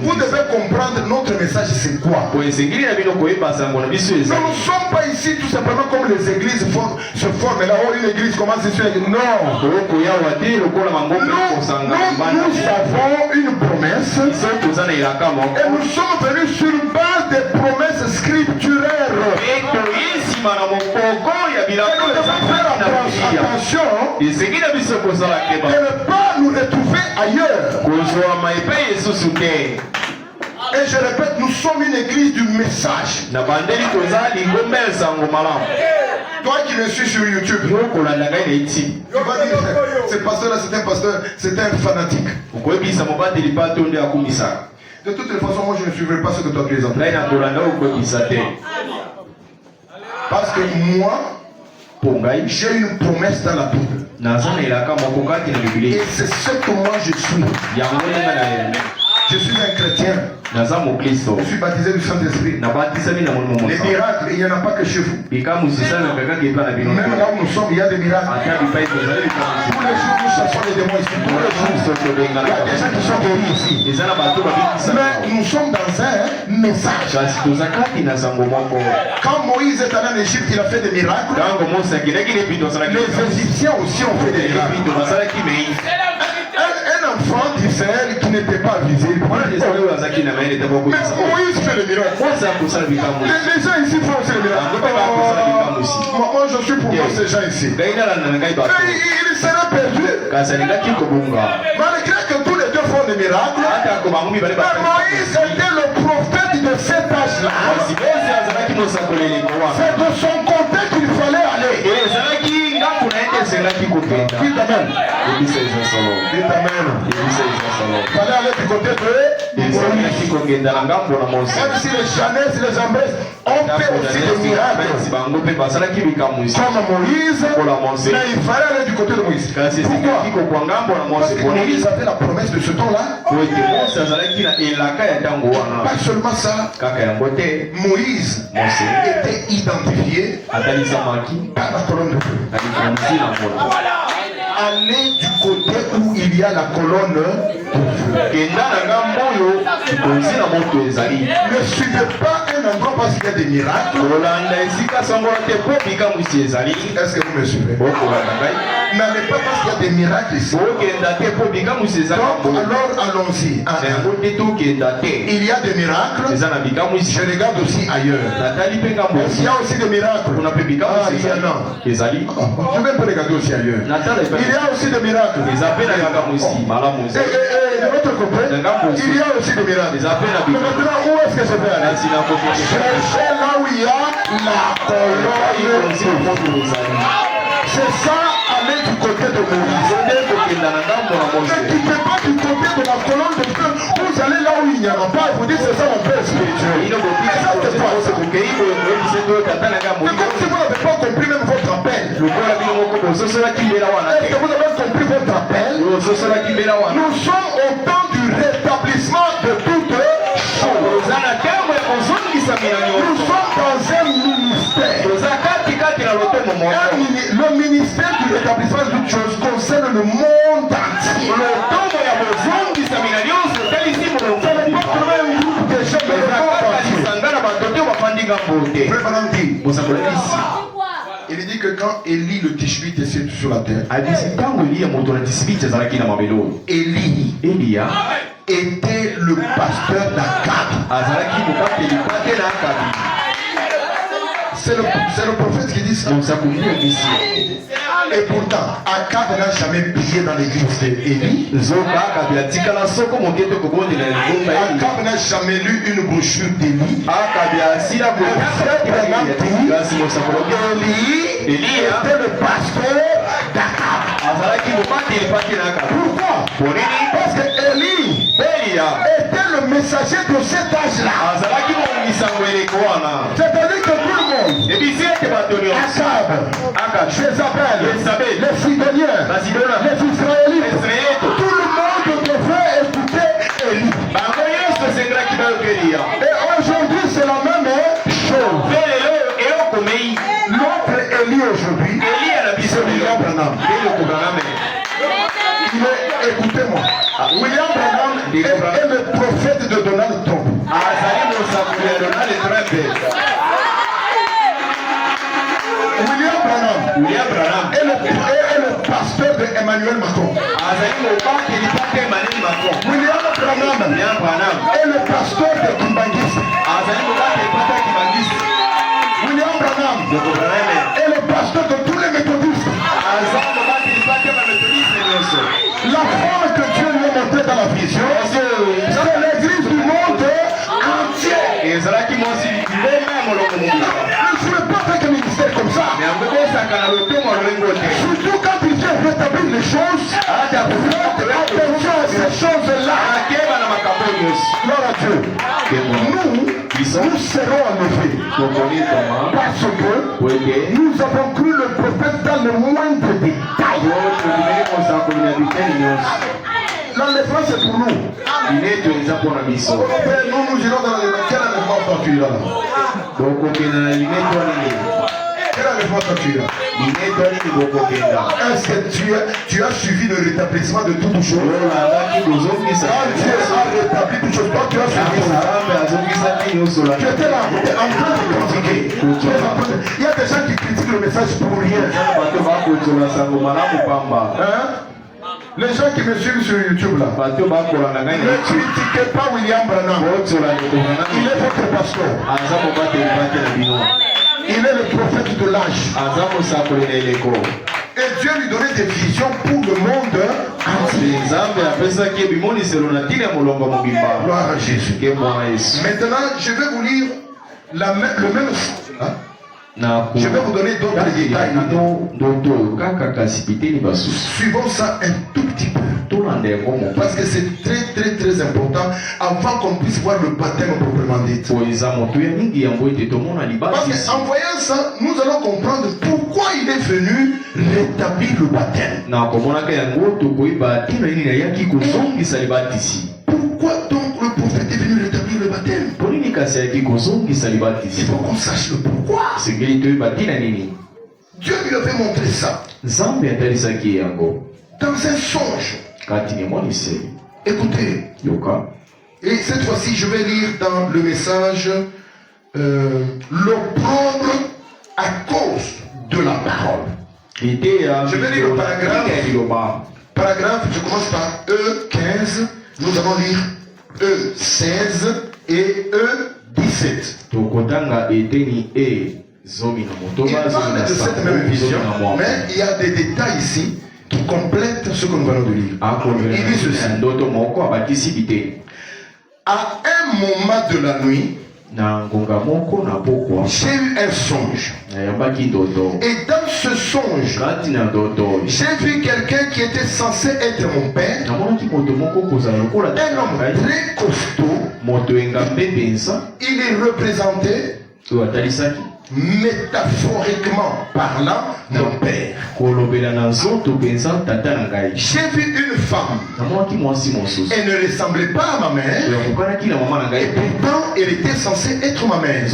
vous devez comprendre notre message, c'est quoi? Nous ne sommes pas ici tout simplement comme les églises se forment. Là, oh, une église commence ici. Non. Nous avons une promesse. Et nous sommes venus sur base des promesses scripturaires. Et nous devons faire attention de ne pas nous retrouver ailleurs. Et je répète, nous sommes une église du message. Toi qui me suis sur YouTube, tu vas dire, ce pasteur-là, c'est un pasteur, c'est un fanatique. De toutes les façons, moi je ne suivrai pas ce que toi tu es en train. Parce que moi, j'ai une promesse dans la Bible. Et c'est ce que moi je suis. Je suis un chrétien. Je suis baptisé du Saint-Esprit. Les miracles, il n'y en a pas que chez vous. Même là où nous sommes, il y a des miracles. Tous les jours, nous chassons les démons ici. Tous les jours, il y a des gens qui sont guéris ici. Mais nous sommes dans un message. Quand Moïse est allé en Égypte, il a fait des miracles. Les Égyptiens aussi ont fait des miracles. Un enfant Israël qui n'était pas visible. Mais Moïse fait le miracle. Les gens ici font aussi le miracle. Moi je suis pour ces gens ici. Mais ils seraient perdus. Malgré que tous les deux font des miracles, mais Moïse était le prophète de cet âge-là. C'est de son côté qu'il fallait aller. Dites amen. Dites amen. Il fallait aller du côté de Moïse. Même si les Janès, les Jambès ont fait aussi des miracles comme Moïse, mais il fallait aller du côté de Moïse. Pourquoi? Parce que Moïse avait la promesse de ce temps-là. Pas seulement ça, Moïse était identifié par la colonne de feu. Allez du côté où il y a la colonne de feu. Ne suivez pas un endroit parce qu'il y a des miracles. Est-ce que vous me suivez? N'allez pas parce qu'il y a des miracles ici. Donc alors allons-y. Il y a des miracles. Je regarde aussi ailleurs. Est-ce qu'il y a aussi des miracles? Il y en a. Je vais un peu regarder aussi ailleurs. Il y a aussi des miracles. De votre côté, il y a aussi des miracles. Mais maintenant, où est-ce que je vais aller? Cherchez là où il y a la colonne. C'est ça, aller du côté de Moïse. Ne quittez pas du côté de la colonne de feu. Vous allez là où il n'y en a pas et vous dites c'est ça mon père spirituel. Mais ça c'est pas ça. Mais comme si vous n'avez pas compris même votre appel. Est-ce que vous avez compris votre appel? Nous sommes au temps du rétablissement de toutes choses. Nous sommes dans un ministère. Le ministère du rétablissement de toutes choses concerne le monde entier. Il dit que quand Élie le Tishbite est sur la terre, Élie était le pasteur d'Akab. C'est le prophète qui dit ça. Et pourtant, Akab n'a jamais prié dans l'église d'Élie. Akab n'a jamais lu une brochure d'Élie. Élie était le pasteur d'Akab. Pourquoi? Parce que Élie était le messager de cet âge-là. C'est-à-dire que tout le monde, Akab, Jézabel, les Sidoniens, les Israélites, tout le monde devait écouter Élie. Et aujourd'hui c'est la même chose. L'autre Élie aujourd'hui, c'est William Branham. Écoutez-moi, William Branham est le prophète de Donald Trump. William Branham est le pasteur de Emmanuel Macron. William Branham est le pasteur de Kimbangis. William Branham est le pasteur de tous les méthodistes. La forme que Dieu lui a montrée dans la vision, c'est l'église du monde entier. Je ne veux pas faire un ministère comme ça. Surtout quand il vient rétablir les choses, faites attention à ces choses-là. Gloire à Dieu. Nous serons en effet. Parce que nous avons cru le prophète dans le moindre détail. L'enlèvement c'est pour nous. Nous irons dans l'enlèvement. Quel enlèvement toi tu iras là? Quel enlèvement toi tu iras? Est-ce que tu as suivi le rétablissement de toutes choses? Quand Dieu a rétabli toutes choses, toi tu as suivi ça. Tu étais là en train de critiquer. Il y a des gens qui critiquent le message pour rien. Les gens qui me suivent sur YouTube là, ne critiquez pas William Branham. Il est votre pasteur. Il est le prophète de l'âge. Et Dieu lui donnait des visions pour le monde entier. Gloire à Jésus. Maintenant, je vais vous lire le même. Je vais vous donner d'autres détails. Suivons ça un tout petit peu. Parce que c'est très important avant qu'on puisse voir le baptême proprement dit. Parce qu'en voyant ça, nous allons comprendre pourquoi il est venu rétablir le baptême. Pourquoi donc le prophète est venu rétablir le baptême? Il faut qu'on sache le pourquoi. Dieu lui avait montré ça dans un songe. Écoutez. Et cette fois-ci, je vais lire dans le message l'opprobre à cause de la parole. Je vais lire le paragraphe. Paragraphe, je commence par E15. Nous allons lire E16 et E17. Il parle de cette même vision, mais il y a des détails ici qui complètent ce que nous venons de lire. Il dit ceci. À un moment de la nuit, j'ai eu un songe. Et dans ce songe, j'ai vu quelqu'un qui était censé être mon père. Un homme très costaud. Il est représenté, métaphoriquement parlant, mon père. J'ai vu une femme. Elle ne ressemblait pas à ma mère. Et pourtant, elle était censée être ma mère.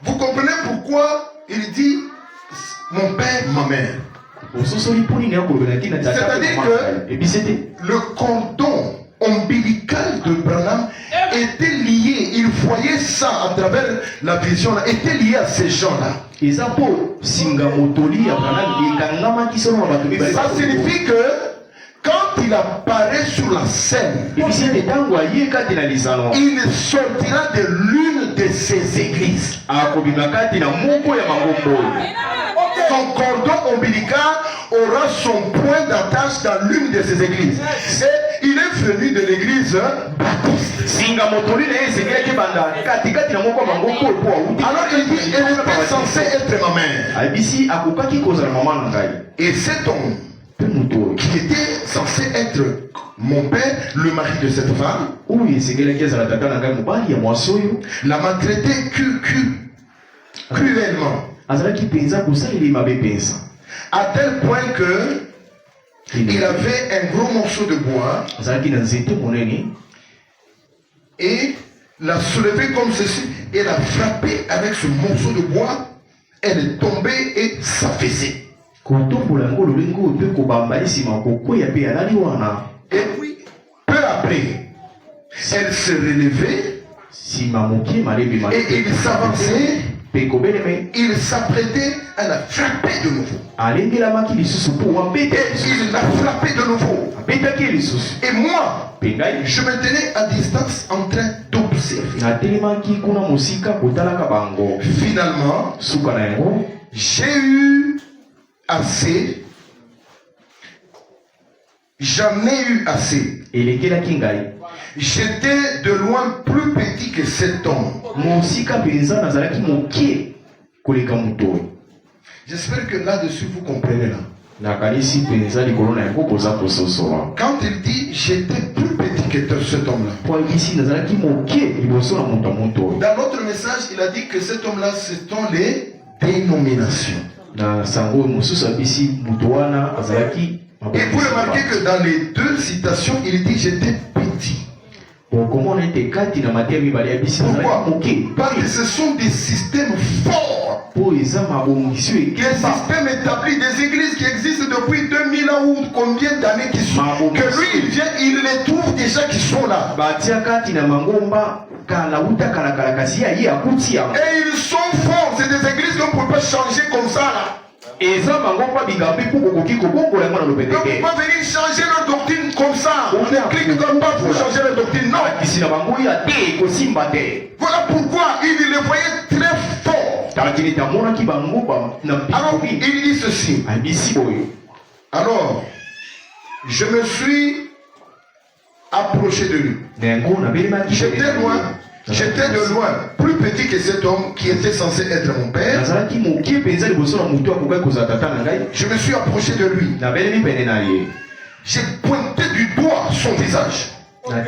Vous comprenez pourquoi il dit mon père, ma mère? C'est-à-dire que le cordon ombilical de Branham était lié, il voyait ça à travers la vision là, était lié à ces gens-là. Ça signifie que quand il apparaît sur la scène, il sortira de l'une de ces églises. Son cordon ombilical aura son point d'attache dans l'une de ces églises. Et il est venu de l'église baptiste. Alors il dit, elle était censée être ma mère. Et cet homme qui était censé être mon père, le mari de cette femme, l'a maltraité cruellement. À tel point que il avait un gros morceau de bois et l'a soulevé comme ceci et l'a frappé avec ce morceau de bois. Elle est tombée et s'affaissait. Et puis, peu après, elle se relevait et il s'avançait. Il s'apprêtait à la frapper de nouveau. Et il l'a frappé de nouveau. Et moi, je me tenais à distance en train d'observer. Finalement, j'ai eu assez. J'en ai eu assez. J'étais de loin plus petit que cet homme. J'espère que là-dessus vous comprenez là. Quand il dit j'étais plus petit que cet homme-là. Dans l'autre message, il a dit que cet homme-là, ce sont les dénominations. Et vous remarquez que dans les deux citations, il dit j'étais petit. Pourquoi? Parce que ce sont des systèmes forts. Des systèmes établis, des églises qui existent depuis 2000 ans ou combien d'années qui sont. Que lui il vient, il les trouve déjà qui sont là. Et ils sont forts, c'est des églises qu'on ne peut pas changer comme ça là. Et ça, Donc pas venir changer leur doctrine comme ça. On ne clique comme pas pour changer leur doctrine. Non. Voilà pourquoi il les voyait très fort. Alors il dit ceci. Alors, je me suis approché de lui. J'étais de loin, plus petit que cet homme qui était censé être mon père. Je me suis approché de lui. J'ai pointé du doigt son visage. Lui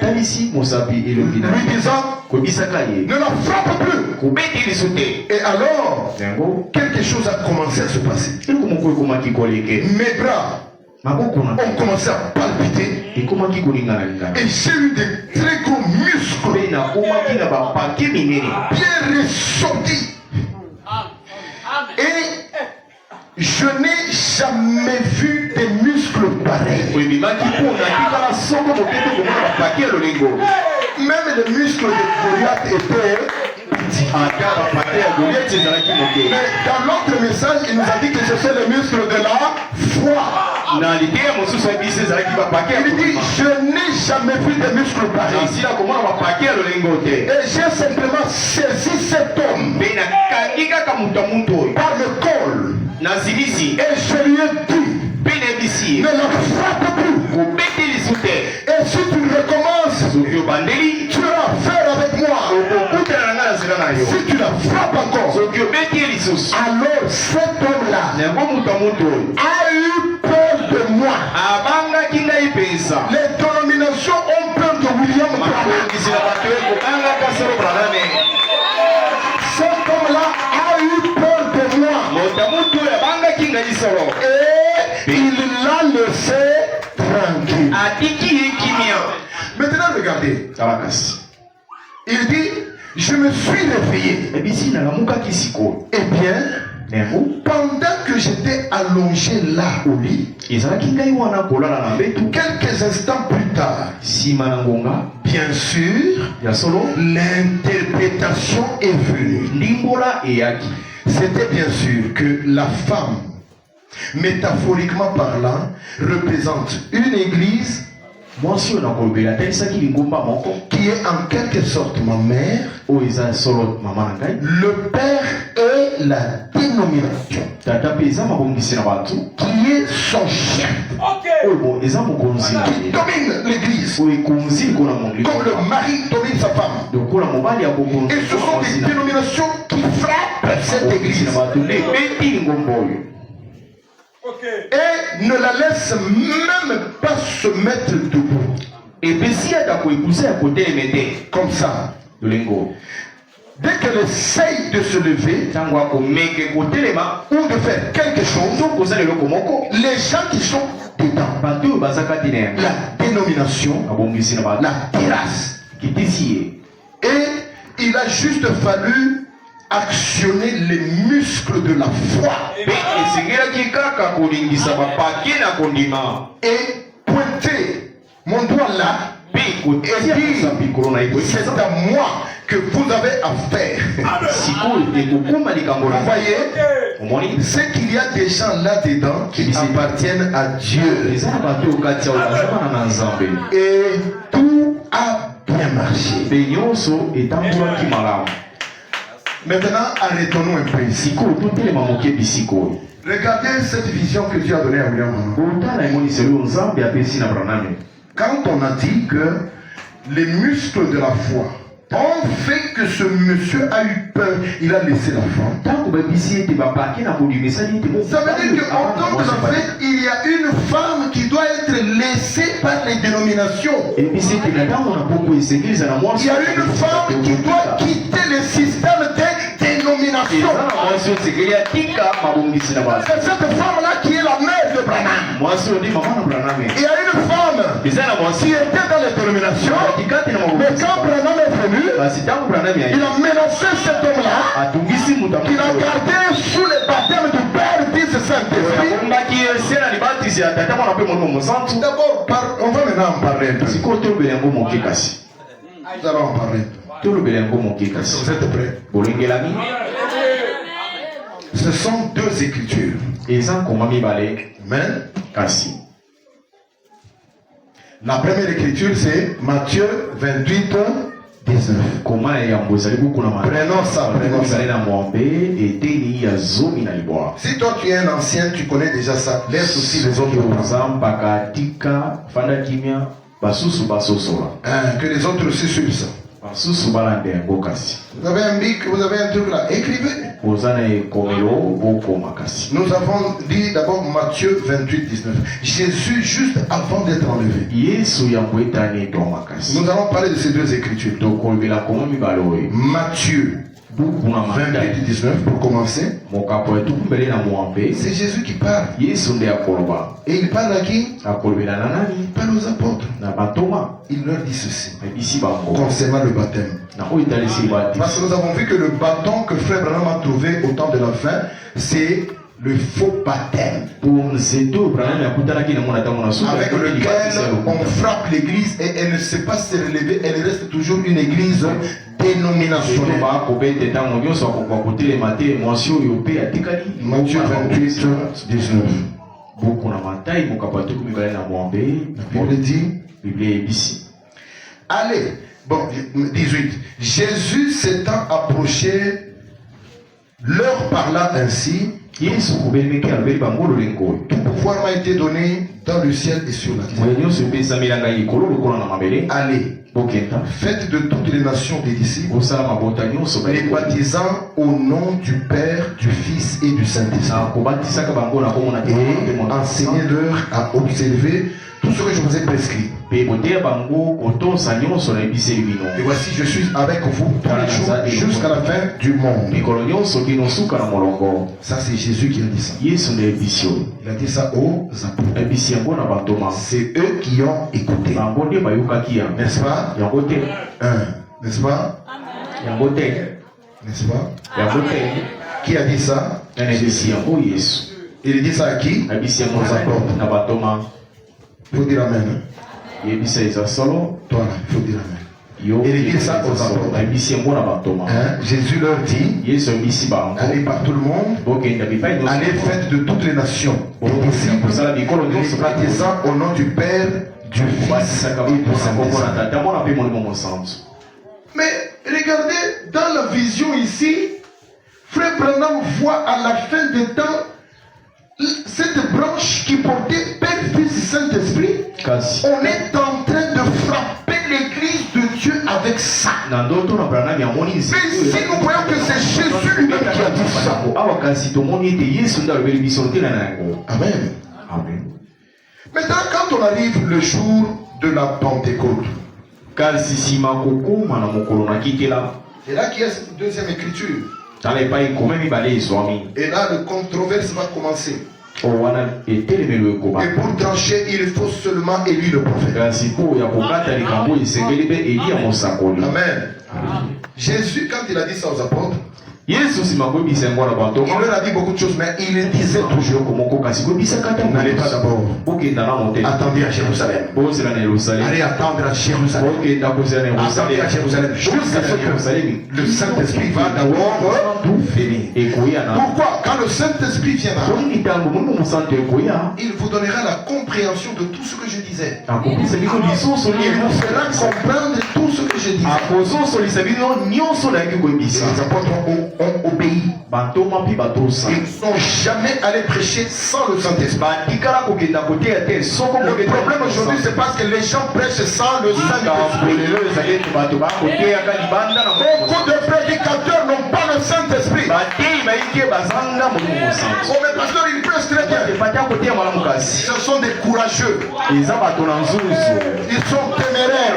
disant, ne la frappe plus. Et alors, quelque chose a commencé à se passer. Mes bras ont commencé à palpiter. Et j'ai eu des très gros muscles bien ressortis. Et je n'ai jamais vu des muscles pareils. Même les muscles de Goliath étaient petits. Mais dans l'autre message, il nous a dit que ce sont les muscles de la foi. Il dit, je n'ai jamais vu des muscles pareils. Et j'ai simplement saisi cet homme par le col. Et je lui ai dit, ne la frappe plus. Et si tu recommences, tu auras affaire avec moi. Si tu la frappes encore, alors cet homme-là a eu peur de moi. Les dénominations ont peur de William Branham. Cet homme-là a eu peur de moi. Et il l'a laissé tranquille. Maintenant regardez. Il dit, je me suis réveillé. Eh bien, pendant que j'étais allongé là au lit, quelques instants plus tard, bien sûr, l'interprétation est venue. C'était bien sûr que la femme, métaphoriquement parlant, représente une église qui est en quelque sorte ma mère. Le père est la dénomination qui est son chef, qui domine l'église comme le mari domine sa femme. Et ce sont des dénominations qui frappent cette église et ne la laissent même pas se mettre debout. Comme ça. Dès qu'elle essaye de se lever ou de faire quelque chose, les gens qui sont dedans, la dénomination, la terrasse. Et il a juste fallu actionner les muscles de la foi et pointer mon doigt là et dire, c'est à moi que vous avez affaire. Vous voyez, c'est qu'il y a des gens là-dedans qui appartiennent à Dieu. Et tout a bien marché. Maintenant, arrêtons-nous un peu ici. Regardez cette vision que Dieu a donnée à William Branham. Quand on a dit que les muscles de la foi ont fait que ce monsieur a eu peur, il a laissé la femme. Ça veut dire qu'en temps de la fête, il y a une femme qui doit être laissée par les dénominations. Il y a une femme qui doit quitter le système des dénominations. C'est cette femme-là qui est la mère de Branham. Il y a une femme qui était dans les dénominations, mais quand Branham est venu, il a menacé cet homme-là, qu'il a gardé sous les baptêmes du Père, Fils et Saint-Esprit. D'abord, on va maintenant en parler un peu. Nous allons en parler. Vous êtes prêts? Ce sont deux écritures. Amen. La première écriture, c'est Matthieu 28, 19. Prenons ça, prenons ça. Si toi tu es un ancien, tu connais déjà ça. Laisse aussi les autres. Que les autres aussi suivent ça. Vous avez un bic, vous avez un truc là, écrivez. Nous avons dit d'abord Matthieu 28, 19. Jésus juste avant d'être enlevé. Nous allons parler de ces deux écritures. Matthieu 28, 19 pour commencer. C'est Jésus qui parle. Et il parle à qui? Il parle aux apôtres. Il leur dit ceci concernant le baptême. Parce que nous avons vu que le bâton que Frère Branham a trouvé au temps de la fin, c'est le faux baptême avec lequel on frappe l'église et elle ne sait pas se relever, elle reste toujours une église dénominationnelle. Matthieu 28, 19. La Bible dit, allez, bon, 18. Jésus s'étant approché, leur parla ainsi. Tout pouvoir m'a été donné dans le ciel et sur la terre. Allez, faites de toutes les nations des disciples, les baptisant au nom du Père, du Fils et du Saint-Esprit. Et enseignez-leur à observer tout ce que je vous ai prescrit. Et voici, je suis avec vous tous les jours jusqu'à la fin du monde. Ça, c'est Jésus qui a dit ça. Il a dit ça aux apôtres. C'est eux qui ont écouté. N'est-ce pas? N'est-ce pas? N'est-ce pas? Qui a dit ça? Il dit ça à qui? Aux apôtres. Il faut dire amen. Toi, il faut dire amen. Il dit ça aux apôtres. Jésus leur dit, allez par tout le monde, allez faites de toutes les nations les disciples, les baptisant au nom du Père, du Fils et du Saint-Esprit. Mais regardez, dans la vision ici, Frère Branham voit à la fin des temps cette branche qui portait Père, Fils et Saint-Esprit. On est en train de frapper l'église de Dieu avec ça. Mais si nous voyons que c'est Jésus lui-même qui a dit ça. Amen. Maintenant, quand on arrive le jour de la Pentecôte, et là qui est cette deuxième écriture. Et là, le controverse va commencer. Et pour trancher, il faut seulement élire le prophète. Amen. Jésus, quand il a dit ça aux apôtres, il leur a dit beaucoup de choses, mais il disait toujours, n'allez pas d'abord, attendez à Jérusalem. Allez attendre à Jérusalem. Attendez à Jérusalem jusqu'à ce que le Saint-Esprit va d'abord tout finir. Pourquoi? Quand le Saint-Esprit viendra, il vous donnera la compréhension de tout ce que je disais. Il vous fera comprendre tout ce que je disais. Les apôtres ont obéi. Ils ne sont jamais allés prêcher sans le Saint-Esprit. Le problème aujourd'hui, c'est parce que les gens prêchent sans le Saint-Esprit. Beaucoup de prédicateurs n'ont pas le Saint-Esprit. Oh, mais pasteur, ils prêchent très bien. Ce sont des courageux. Ils sont téméraires.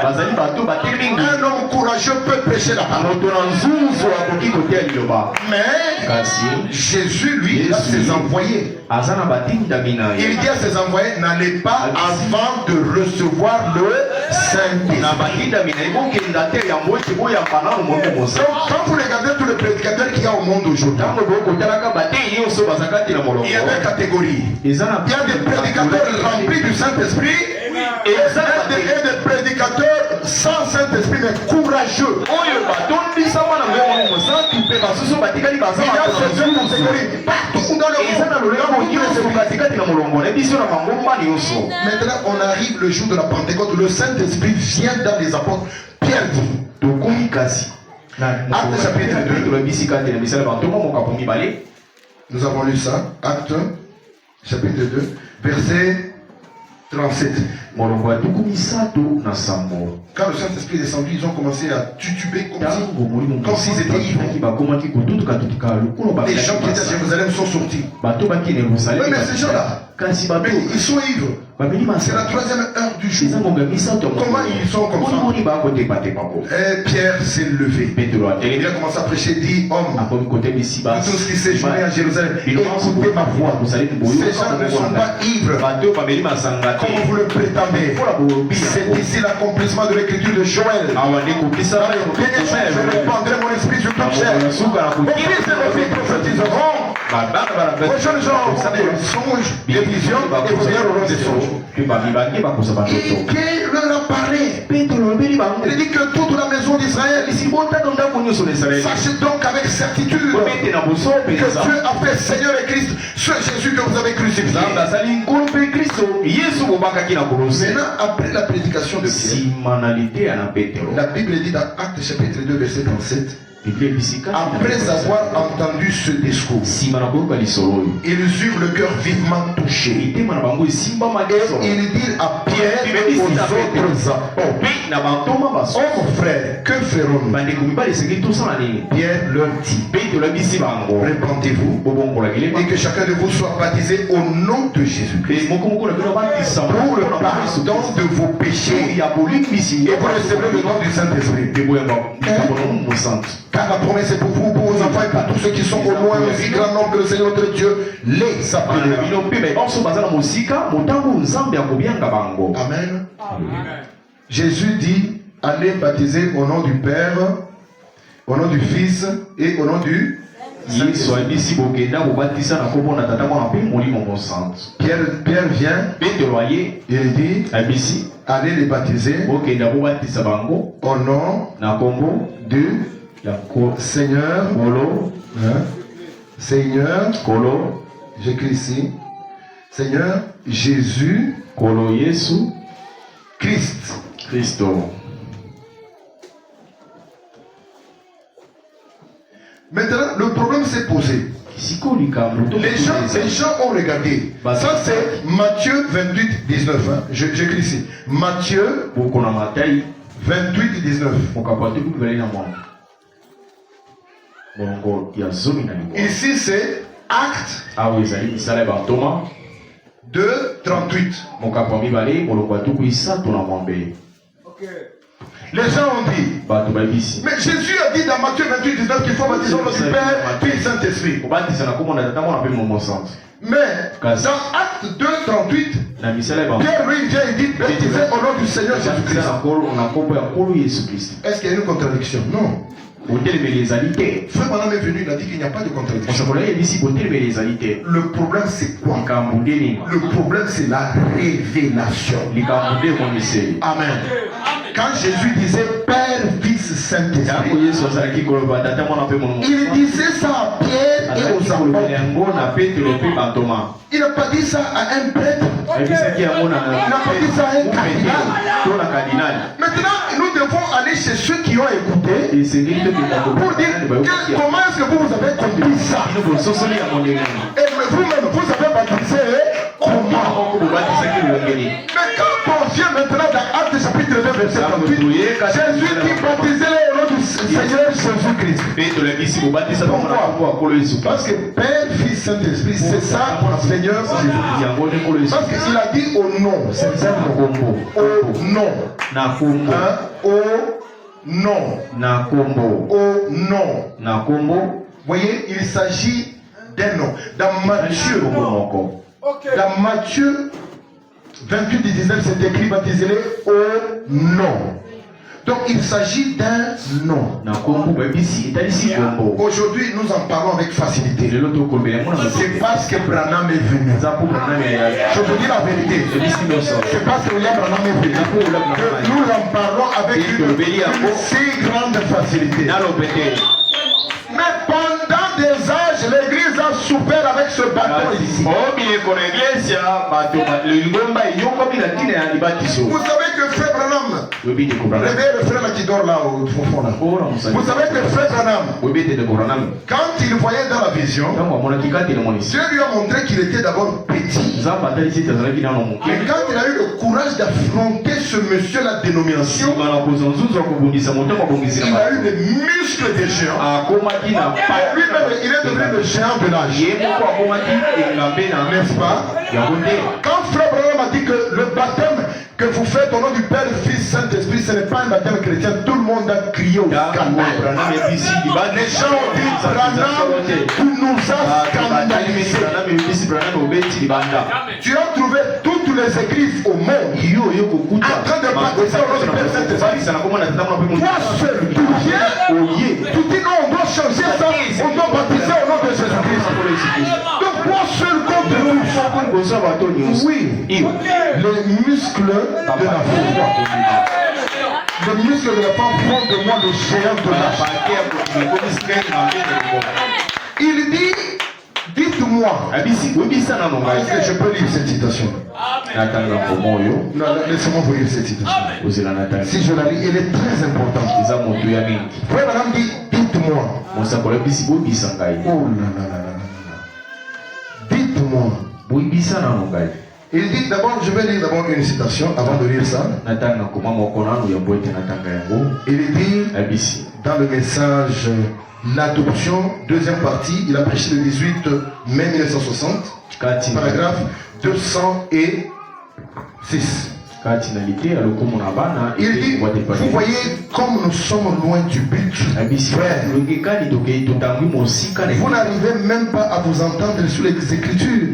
Un homme courageux peut prêcher la parole. Mais Jésus, lui, il a ses envoyés. Il dit à ses envoyés, n'allez pas avant de recevoir le Saint-Esprit. Quand vous regardez tous les prédicateurs qu'il y a au monde aujourd'hui, il y a des catégories. Il y a des prédicateurs remplis du Saint-Esprit et des prédicateurs sans Saint-Esprit, mais courageux. Il y a cette jeune catégorie partout dans le monde. Maintenant, on arrive le jour de la Pentecôte. Le Saint-Esprit vient dans les apôtres. Pierre dit, Acte chapitre 2. Nous avons lu ça. Acte chapitre 2, verset 37. Quand le Saint-Esprit est descendu, ils ont commencé à tutuber comme s'ils étaient ivres. Les gens qui étaient à Jérusalem sont sortis. Mais ces gens-là, ils sont ivres. C'est la 3e heure du jour. Comment ils sont comme ça? Et Pierre s'est levé. Il a commencé à prêcher, dit, homme, tous qui séjournent à Jérusalem, écoutez ma voix. Ces gens ne sont pas ivres comme vous le prétendez. C'est ici l'accomplissement de l'écriture de Joël. Je répandrai mon esprit sur toute chair. Vos fils et vos filles prophétiseront. Vos jeunes gens auront des songes, des visions, et vos vieillards auront des songes. Et Pierre leur a parlé. Il dit que toute la maison d'Israël, sachez donc avec certitude que Dieu a fait Seigneur et Christ, ce Jésus que vous avez crucifié. Maintenant, après la prédication de Pierre, la Bible dit dans Acte chapitre 2, verset 37, après avoir entendu ce discours, ils eurent le cœur vivement touché. Et ils dirent à Pierre et aux autres apôtres, oh mon frère, que ferons-nous? Pierre leur dit, répentez-vous et que chacun de vous soit baptisé au nom de Jésus-Christ pour le pardon de vos péchés et vous recevrez le nom du Saint-Esprit. Car la promesse est pour vous, pour vos enfants et pour tous ceux qui sont au loin, aussi grand nombre que le Seigneur notre Dieu les appellera. Amen. Jésus dit, allez baptiser au nom du Père, au nom du Fils et au nom du Saint-Esprit. Pierre vient et il dit, allez les baptiser au nom du Seigneur, Seigneur, j'écris ici, Seigneur Jésus, Christ. Maintenant, le problème s'est posé. Les gens ont regardé. Ça c'est Matthieu 28, 19. Hein. J'écris ici. Matthieu 28, 19. Ici c'est Acte 2, 38. Les gens ont dit, mais Jésus a dit dans Matthieu 28, 19 qu'il faut baptiser au nom du Père, Fils, Saint-Esprit. Mais dans Acte 2, 38, Pierre lui vient et dit, baptisez au nom du Seigneur Jésus-Christ. Est-ce qu'il y a une contradiction? Non. Frère Branham est venu, il a dit qu'il n'y a pas de contradiction. Le problème c'est quoi? Le problème c'est la révélation. Amen. Quand Jésus disait Père, Fils, Saint-Esprit, il disait ça à Pierre et aux apôtres. Il n'a pas dit ça à un prêtre. Il n'a pas dit ça à un cardinal. Maintenant, nous devons aller chez ceux qui ont écouté pour dire comment est-ce que vous avez compris ça. Et vous-même, vous avez baptisé comment? Mais quand on vient maintenant dans Acte chapitre 2, verset 38, Jésus dit baptisez-les au nom du Seigneur Jésus-Christ. Pourquoi? Parce que Père, Fils, Saint-Esprit, c'est ça, Seigneur Jésus-Christ. Parce qu'il a dit au nom, c'est ça le combo. Au nom. Au nom. Voyez, il s'agit d'un nom. Dans Matthieu 28, 19, c'est écrit baptisez-les au nom. Donc il s'agit d'un nom. Aujourd'hui, nous en parlons avec facilité. C'est parce que Branham est venu. Je vous dis la vérité. C'est parce que William Branham est venu que nous en parlons avec une si grande facilité. Mais pendant des âges, l'église a souffert avec ce bâton ici. Vous savez que frère Branham, réveillez le frère là qui dort là au fond là. Vous savez que frère Branham, quand il voyait dans la vision, Dieu lui a montré qu'il était d'abord petit. Mais quand il a eu le courage d'affronter ce monsieur la dénomination, il a eu des muscles de géant. Lui-même, il est devenu le géant de l'âge. N'est-ce pas? Quand frère Branham a dit que le baptême que vous faites au nom du Père, Fils, Saint-Esprit, ce n'est pas un baptême chrétien, tout le monde a crié au scandale. Les gens ont dit, Branham, tu nous as scandalisés. Tu as trouvé toutes les églises au monde en train de baptiser au nom du Père, Saint-Esprit. Toi seul, tu dis non, on doit changer ça, on doit baptiser au nom de Jésus-Christ. Donc toi seul contre nous. Oui, les muscles de la foi. Les muscles de la foi font de moi le géant de l'âge. Il dit, dites-moi, est-ce que je peux lire cette citation? Non, laissez-moi vous lire cette citation. Si je la lis, elle est très importante. Frère Branham dit, dites-moi. Oh là là là là. Dites-moi. Il dit d'abord, je vais lire d'abord une citation avant de lire ça. Il dit dans le message L'adoption, deuxième partie, il a prêché le 18 mai 1960, paragraphe 206. Il dit, vous voyez comme nous sommes loin du but. Frère, vous n'arrivez même pas à vous entendre sur les Écritures.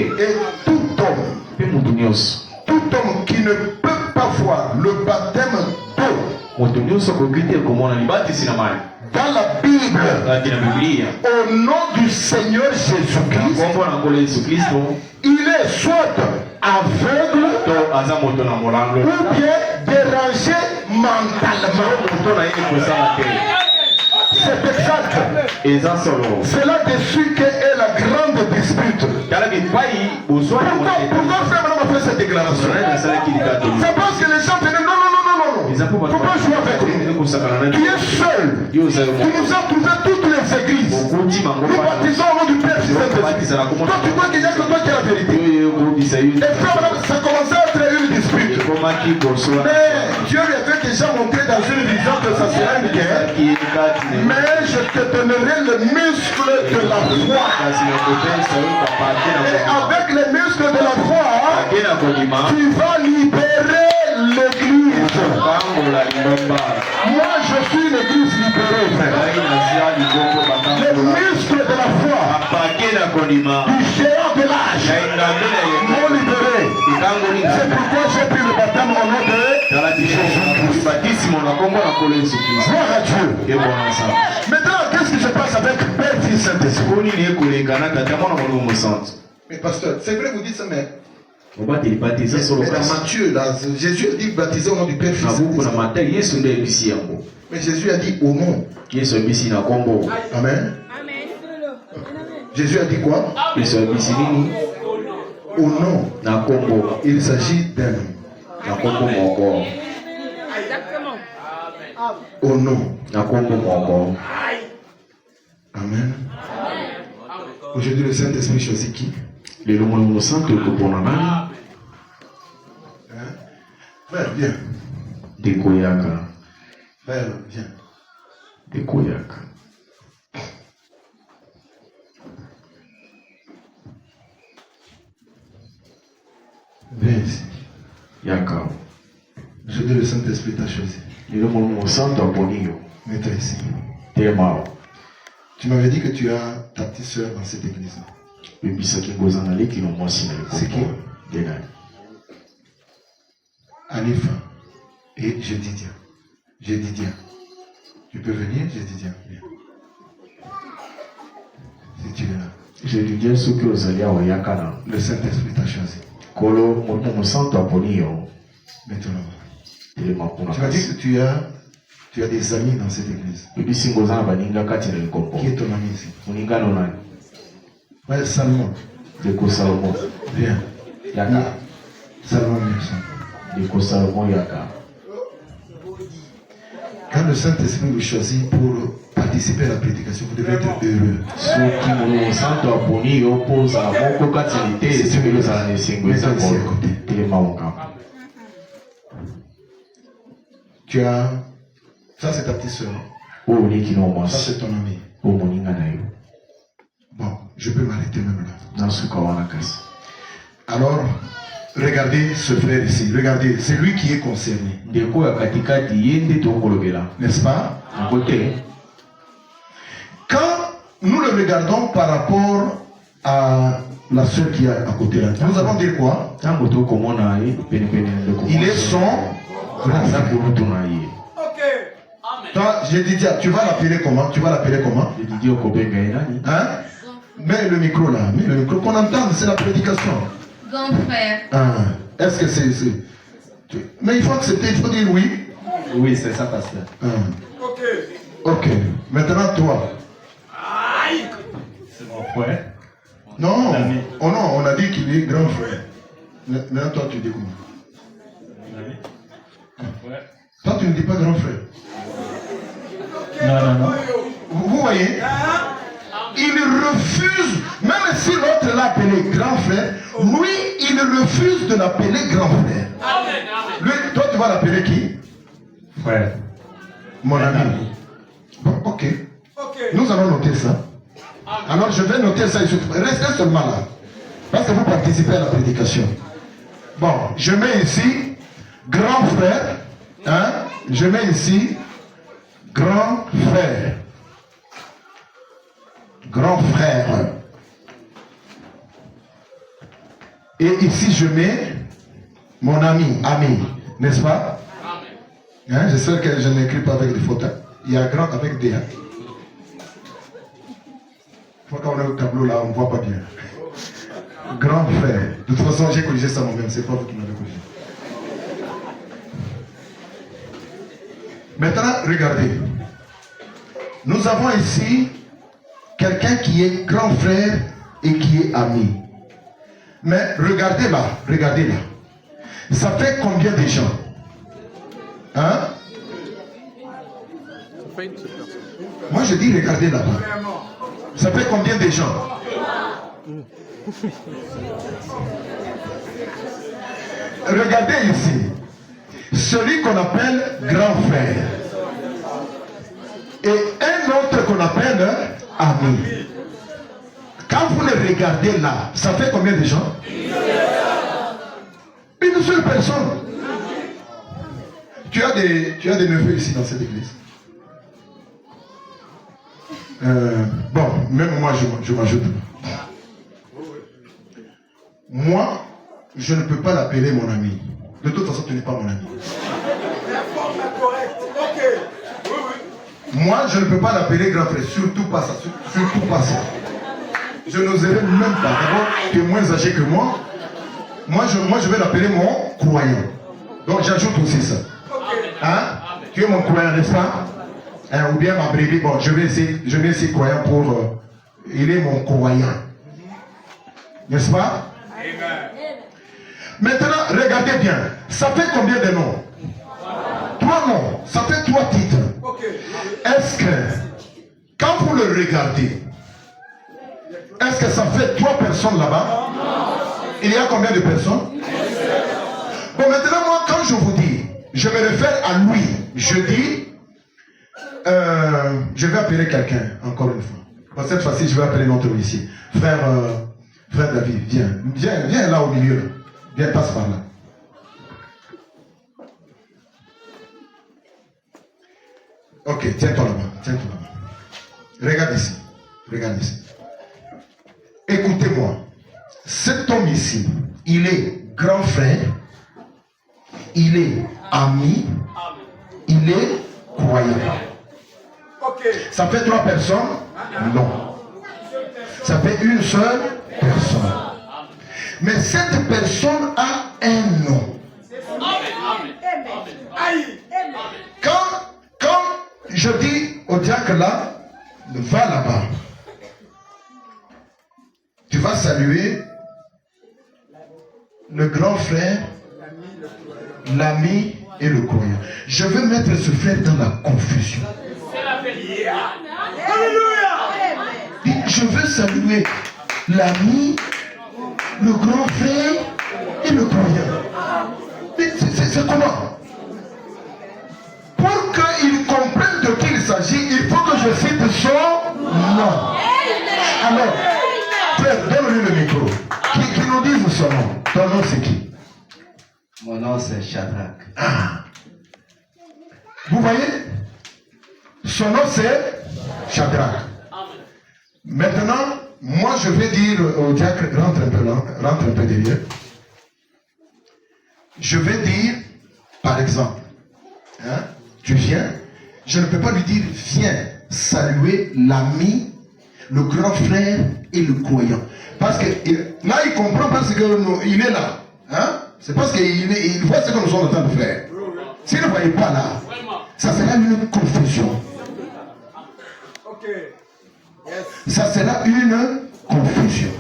Et tout homme qui ne peut pas voir le baptême d'eau dans la Bible, au nom du Seigneur Jésus-Christ, il est soit aveugle ou bien dérangé mentalement. C'est exact. C'est là-dessus qu'est la grande dispute. Pourquoi frère Branham a fait cette déclaration? C'est parce que les gens venaient non. Il ne faut pas jouer avec nous. Tu es seul. Tu nous as trouvé toutes les églises. Nous baptisons au nom du Père, Fils et Saint-Esprit. Toi, tu crois qu'il n'y a que toi qui as la vérité. Et frère, ça commençait à être une dispute. Mais Dieu lui avait déjà montré dans une vision que ça serait une guerre. Mais je te donnerai le muscle de la foi. Et avec les muscles de la foi, tu vas libérer l'église. Moi je suis l'église libérée, frère. Les muscles de la foi, du géant de l'âge, m'ont libéré. C'est pourquoi j'ai pris le baptême au nom de Jésus-Christ. Gloire à Dieu. Maintenant, qu'est-ce qui se passe avec Père, Fils, Saint-Esprit? Mais pasteur, c'est vrai, vous dites ça, mais dans Matthieu, là, Jésus a dit baptiser au nom du Père, Fils et Saint-Esprit. Mais Jésus a dit au nom. Amen. Jésus a dit quoi? Au nom. Il s'agit d'un nom. Au nom. Amen. Aujourd'hui, le Saint-Esprit choisit qui? Frère, viens. Frère, viens. Viens ici. Aujourd'hui, le Saint-Esprit t'a choisi. Mets-toi ici. Tu m'avais dit que tu as ta petite soeur dans cette église. C'est qui? Alifa. Et j'ai dit tiens. J'ai dit tiens. Tu peux venir? J'ai dit tiens. Viens. Si tu es là. J'ai dit Dieu ce que vous allez avoir yakana. Le Saint-Esprit t'a choisi. Kolo mon santo aponio. Maintenant. Il est mort. Tu m'as dit que tu as des amis dans cette église. Qui est ton ami ici? Ouais, Salomon. Deko Salomon. Viens. Yaka. Salomon Nelson. Deko Salomon Yaka. Quand le Saint-Esprit vous choisit pour participer à la prédication, vous devez être heureux. Tu as... Ça c'est ta petite soeur. Ça c'est ton ami. Bon, je peux m'arrêter même là. Alors, regardez ce frère ici. Regardez, c'est lui qui est concerné. N'est-ce pas? Quand nous le regardons par rapport à la soeur qui est à côté là, nous allons dire quoi? Il est son grand frère. Toi, j'ai dit, tu vas l'appeler comment? Tu vas l'appeler comment? Hein? Mets le micro là, mets le micro, qu'on entende, c'est la prédication. Grand frère. Ah, est-ce que c'est... Mais il faut accepter, il faut dire oui. Oui, c'est ça, pasteur. Ah. Ok. Maintenant, toi. C'est mon frère. Non. Oh non, on a dit qu'il est grand frère. Maintenant, toi, tu dis comment? Toi, tu ne dis pas grand frère. Non. Vous voyez? Il refuse, même si l'autre l'a appelé grand frère, lui, il refuse de l'appeler grand frère. Lui, toi, tu vas l'appeler qui? Frère. Mon ami. Bon, ok. Nous allons noter ça. Alors, je vais noter ça ici. Restez seulement là. Parce que vous participez à la prédication. Bon, je mets ici grand frère. Hein? Je mets ici grand frère. Grand frère. Et ici, je mets mon ami, n'est-ce pas? Hein? J'espère que je n'écris pas avec des fautes. Il y a grand avec des. Faut qu'on ait le tableau là, on ne voit pas bien. Grand frère. De toute façon, j'ai corrigé ça moi-même, c'est pas vous qui m'avez corrigé. Maintenant, regardez. Nous avons ici quelqu'un qui est grand frère et qui est ami. Mais regardez là. Ça fait combien de gens? Hein? Moi je dis regardez là-bas. Ça fait combien de gens? Regardez ici. Celui qu'on appelle grand frère. Et un autre qu'on appelle ami. Quand vous les regardez là, ça fait combien de gens? Une seule personne. Tu as des neveux ici dans cette église. Bon, même moi je m'ajoute. Moi, je ne peux pas l'appeler mon ami. De toute façon, tu n'es pas mon ami. Moi, je ne peux pas l'appeler grand frère, surtout pas ça. Surtout pas ça. Je n'oserais même pas. D'abord, tu es moins âgé que moi. Moi, je vais l'appeler mon croyant. Donc, j'ajoute aussi ça. Hein? Tu es mon croyant, n'est-ce pas? Hein, ou bien ma brebis. Bon, je vais essayer croyant pour... il est mon croyant. N'est-ce pas? Maintenant, regardez bien. Ça fait combien de noms? 3 noms. Ça fait 3 titres. Est-ce que, quand vous le regardez, est-ce que ça fait 3 personnes là-bas? Il y a combien de personnes? Bon, maintenant, moi, quand je vous dis, je me réfère à lui. Je dis, je vais appeler quelqu'un, encore une fois. Bon, cette fois-ci, je vais appeler notre ici. Frère David, viens là au milieu. Là. Viens, passe par là. Ok, tiens-toi là-bas. Regarde ici. Écoutez-moi. Cet homme ici, il est grand frère il est ami, il est croyant. Ça fait 3 personnes? Non. Ça fait une seule personne. Mais cette personne a un nom. Quand je dis au diacre là, va là-bas, tu vas saluer le grand frère, l'ami et le croyant. Je veux mettre ce frère dans la confusion. Je veux saluer l'ami, le grand frère et le croyant. C'est comment? Pour qu'il comprenne de qui il s'agit, il faut que je cite son nom. Alors, frère, donne-lui le micro. Qui nous dise son nom. Ton nom c'est qui? Mon nom c'est Shadrach. Ah. Vous voyez? Son nom c'est Shadrach. Maintenant, moi je vais dire au diacre, rentre un peu derrière. Je vais dire, par exemple, hein, tu viens, je ne peux pas lui dire, viens saluer l'ami, le grand frère et le croyant. Parce que là, il comprend parce qu'il est là. Hein? C'est parce qu'il voit ce que nous sommes en train de faire. S'il ne voyait pas là, ça sera une confusion. Ça sera une confusion.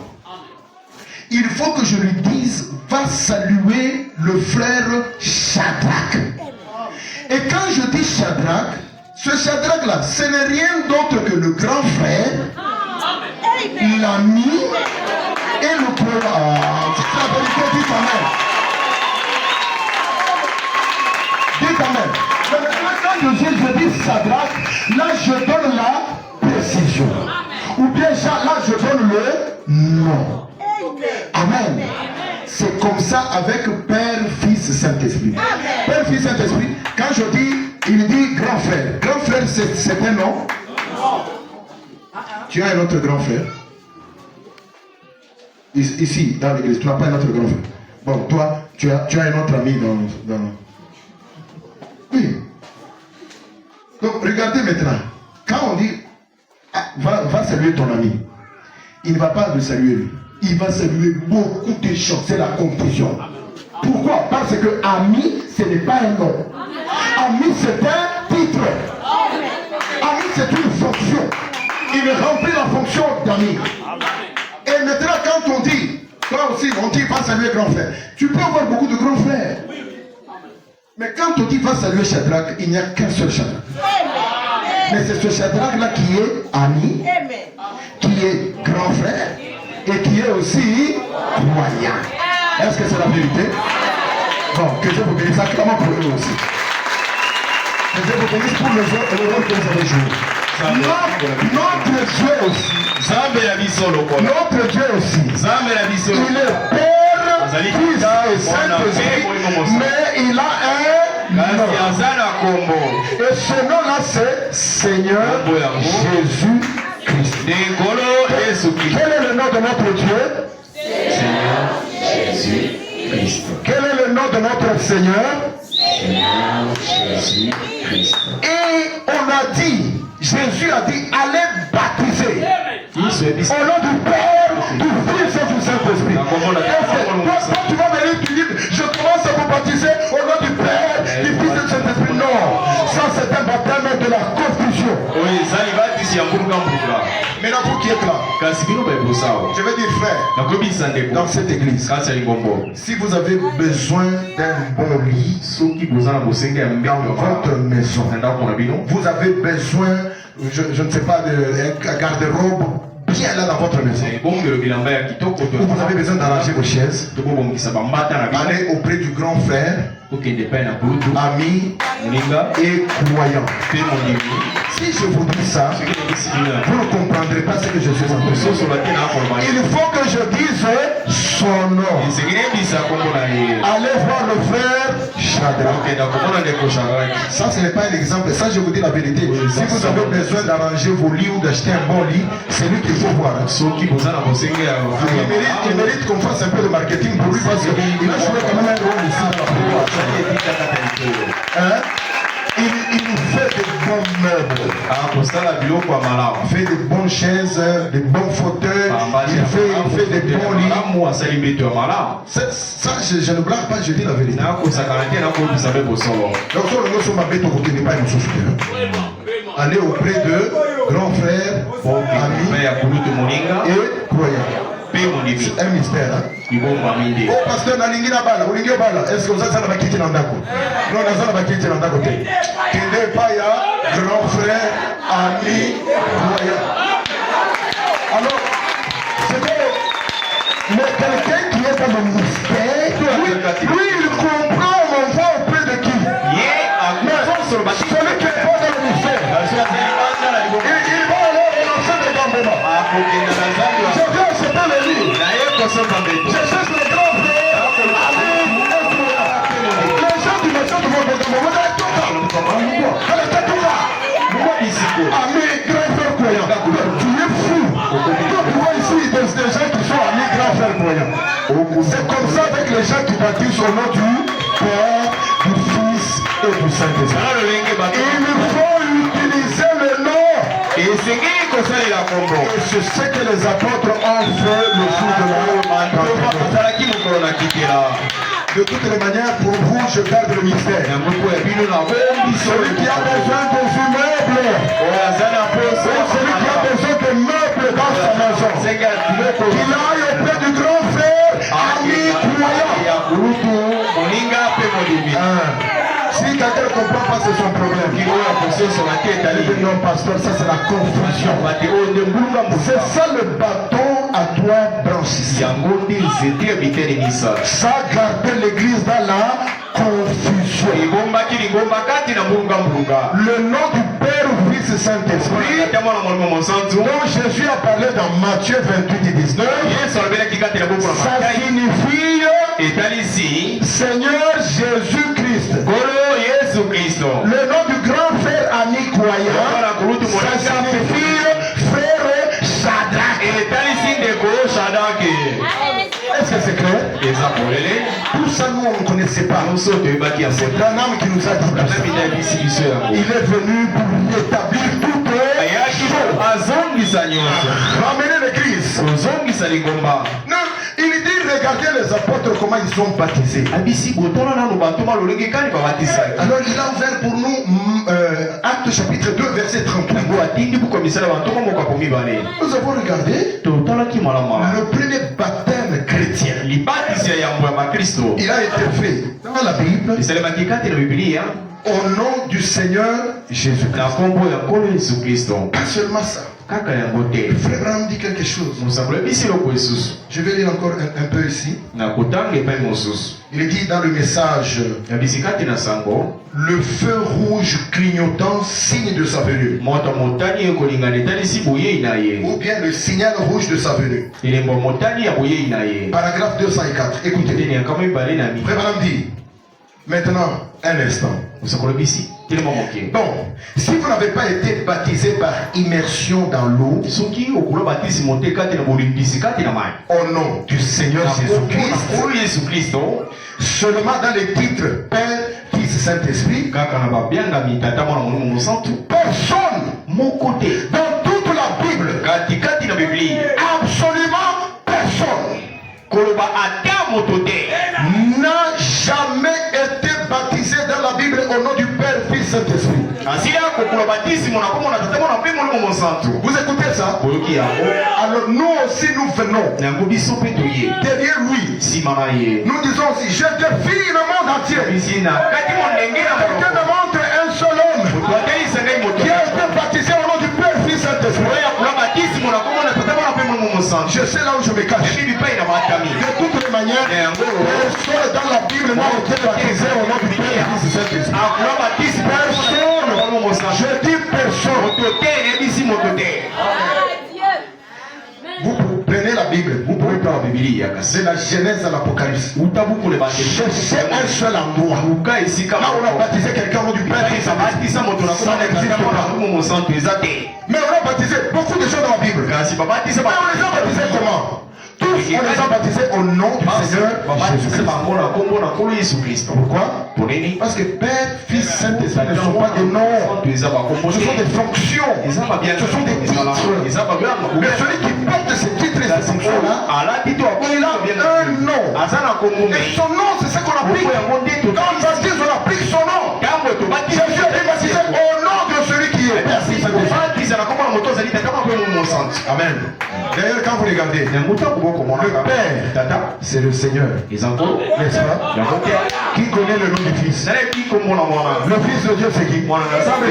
Il faut que je lui dise, va saluer le frère Shadrach. Et quand je dis Shadrach, ce Shadrach là, ce n'est rien d'autre que le grand frère, l'ami et le croyant. C'est la vérité, dites amen. Dites amen. Quand je dis Shadrach, là je donne la précision. Ou bien là je donne le nom. Amen. C'est comme ça avec Père, Fils, Saint-Esprit. Père, Fils, Saint-Esprit, quand je dis, il dit grand frère. Grand frère, c'est un nom. Tu as un autre grand frère? Ici, dans l'église, tu n'as pas un autre grand frère. Bon, toi, tu as un autre ami dans... Oui. Donc, regardez maintenant. Quand on dit, ah, va saluer ton ami, il ne va pas le saluer lui. Il va saluer beaucoup de choses. C'est la confusion. Pourquoi? Parce que ami, ce n'est pas un nom. Ami, c'est un titre. Ami, c'est une fonction. Il remplit la fonction d'ami. Et maintenant, quand on dit, toi aussi, on dit va saluer grand frère. Tu peux avoir beaucoup de grands frères. Mais quand on dit va saluer Shadrach, il n'y a qu'un seul Shadrach. Mais c'est ce Shadrach-là qui est ami, qui est grand frère et qui est aussi croyant. Est-ce que c'est la vérité? Bon, que Dieu vous bénisse sacrément pour eux aussi. Que Dieu vous bénisse pour le rôle que vous avez joué. Notre Dieu aussi. Notre Dieu aussi. Il est Père, Fils et Saint-Esprit, mais il a un nom. Et ce nom-là, c'est Seigneur Jésus-Christ. Quel est le nom de notre Dieu? Seigneur Jésus-Christ. Quel est le nom de notre Seigneur? Seigneur Jésus-Christ. Et on a dit, Jésus a dit, allez baptiser. Au nom du Père, du Fils et du Saint-Esprit. Quand tu vas venir, tu dis, je commence à vous baptiser au nom du Père, du Fils et du Saint-Esprit. Non, ça c'est un baptême de la confusion. Maintenant, vous qui êtes là, je vais dire frère, dans cette église, si vous avez besoin d'un bon lit dans votre maison, vous avez besoin, je ne sais pas, d'un garde-robe bien là dans votre maison, vous avez besoin d'arranger vos chaises, allez auprès du grand frère, ami et croyant. Si je vous dis ça, vous ne comprendrez pas ce que je suis en train de dire. Il faut que je dise son nom. Allez voir le frère Shadrach. Ça, ce n'est pas un exemple. Ça, je vous dis la vérité. Si vous avez besoin d'arranger vos lits ou d'acheter un bon lit, c'est lui qu'il faut voir. Il mérite qu'on fasse un peu de marketing pour lui parce qu'il a joué quand même un rôle ici. Hein? Il nous fait de bons meubles. Il fait de bonnes chaises, de bons fauteuils. Il fait de bons lits. Ça, je ne blague pas, je dis la vérité. Donc, allez auprès de grands frères, amis et croyants. Un mystère. Hein? Oh, pasteur, est-ce que vous avez ça dans la kitchen en d'accord? Non, on a ça dans la kitchen en d'accord. Kende Paya, grand frère, ami, croyant. Alors, c'est que, mais quelqu'un qui est dans le mystère, lui, il comprend mon voix auprès de qui? Mais celui qui est pas dans le mystère, il va aller lancer des gambements. Je viens acheter le livre. Je cherche le grand frère. Les gens du méchant de votre maison, vous êtes tout là. Amis, grand frère croyant. Tu es fou. Tu vois ici des gens qui sont amis, grand frère croyant. C'est comme ça avec les gens qui baptisent au nom du Père, du Fils et du Saint-Esprit. Il faut utiliser le nom. Et c'est ce que les apôtres ont fait le jour de la de toutes les manières, pour vous, je garde le mystère. Celui qui a besoin de meubles, celui qui a besoin de meubles dans sa maison, qu'il aille auprès du grand frère, ami croyant. Si quelqu'un ne comprend pas, c'est son problème. Non, pasteur, ça c'est la confusion. C'est ça le bâton à toi branchissé. Ça garde l'église dans la confusion. Le nom du Père, Fils et Saint-Esprit, dont Jésus a parlé dans Matthieu 28 et 19, ça signifie Seigneur Jésus-Christ. Le nom du grand frère ami croyant, ça signifie frère Shadrach. Est-ce que c'est clair? Tout ça, nous, on ne connaissait pas. C'est un homme qui nous a dit tout ça. Il est venu pour rétablir toutes les choses. Ramener l'église. Non, il dit, regardez les apôtres, comment ils sont baptisés. Alors, il a ouvert pour nous Actes chapitre 2, verset 38. Nous avons regardé le premier baptême chrétien. Il a été fait dans la Bible au nom du Seigneur Jésus-Christ. Pas seulement ça. Le frère Branham dit quelque chose. Je vais lire encore un peu ici. Il dit dans le message, le feu rouge clignotant, signe de sa venue. Ou bien le signal rouge de sa venue. Paragraphe 204. Écoutez. Frère Branham dit, maintenant, un instant. Bon, si vous n'avez pas été baptisé par immersion dans l'eau, au nom du Seigneur Jésus-Christ, seulement dans les titres Père, Fils et Saint-Esprit, personne, dans toute la Bible, absolument personne, n'a jamais été baptisé dans la Bible au nom du Père, Fils et Saint-Esprit. Vous écoutez ça? Alors nous aussi nous venons derrière lui. Nous disons aussi, je défie le monde entier. Quelqu'un me montre un seul homme qui a été baptisé au nom du Père, Fils et Saint-Esprit. Je sais là où je me cache. De toutes les manières, personne dans la Bible n'a été baptisé au nom du Père, Fils et Saint-Esprit. Personne. Je dis personne. Vous prenez la Bible, vous pouvez prendre la Bible. C'est la Genèse à l'Apocalypse. Cherchez un seul endroit. Là on a baptisé quelqu'un au nom du Père, Fils et Saint-Esprit. Ça n'existe pas. Mais on a baptisé beaucoup de choses dans la Bible. Mais on les a baptisés comment? Tous on les a baptisé au nom du Seigneur Jésus-Christ. Pourquoi? Parce que Père, Fils, Saint-Esprit ne sont pas des noms. Ce sont des fonctions. Ce sont des titres. Mais celui qui porte ces titres et ces fonctions-là, il a un nom. Et son nom, c'est ce qu'on applique. Quand on baptise, on applique son nom. Jésus est baptisé au nom de celui qui est Père, Fils, Saint-Esprit. Amen. D'ailleurs, quand vous regardez, le Père, c'est le Seigneur. N'est-ce pas? Qui connaît le nom du Fils? Le Fils de Dieu, c'est qui?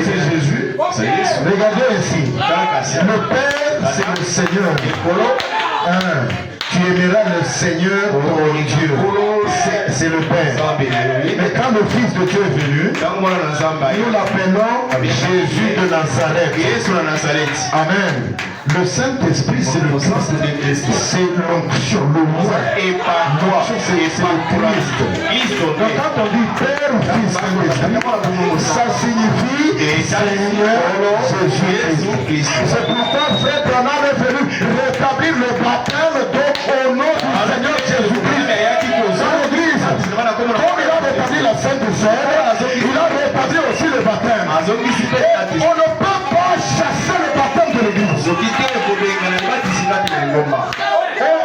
C'est Jésus. Regardez ici. Le Père, c'est le Seigneur. Tu aimeras le Seigneur ton Dieu. C'est le Père. Mais quand le Fils de Dieu est venu, nous l'appelons Jésus de Nazareth. Amen. Le Saint-Esprit, c'est le Christ. C'est l'onction, le roi. Et par moi, c'est le Christ. Donc quand on dit Père ou Fils, ça signifie Seigneur Jésus-Christ. C'est pourquoi Frère Branham est venu rétablir le baptême au nom du Seigneur Jésus-Christ. Dans l'église, comme il a rétabli la Sainte Sœur, il a rétabli aussi le baptême. On ne peut pas chasser le baptême de l'église. Oh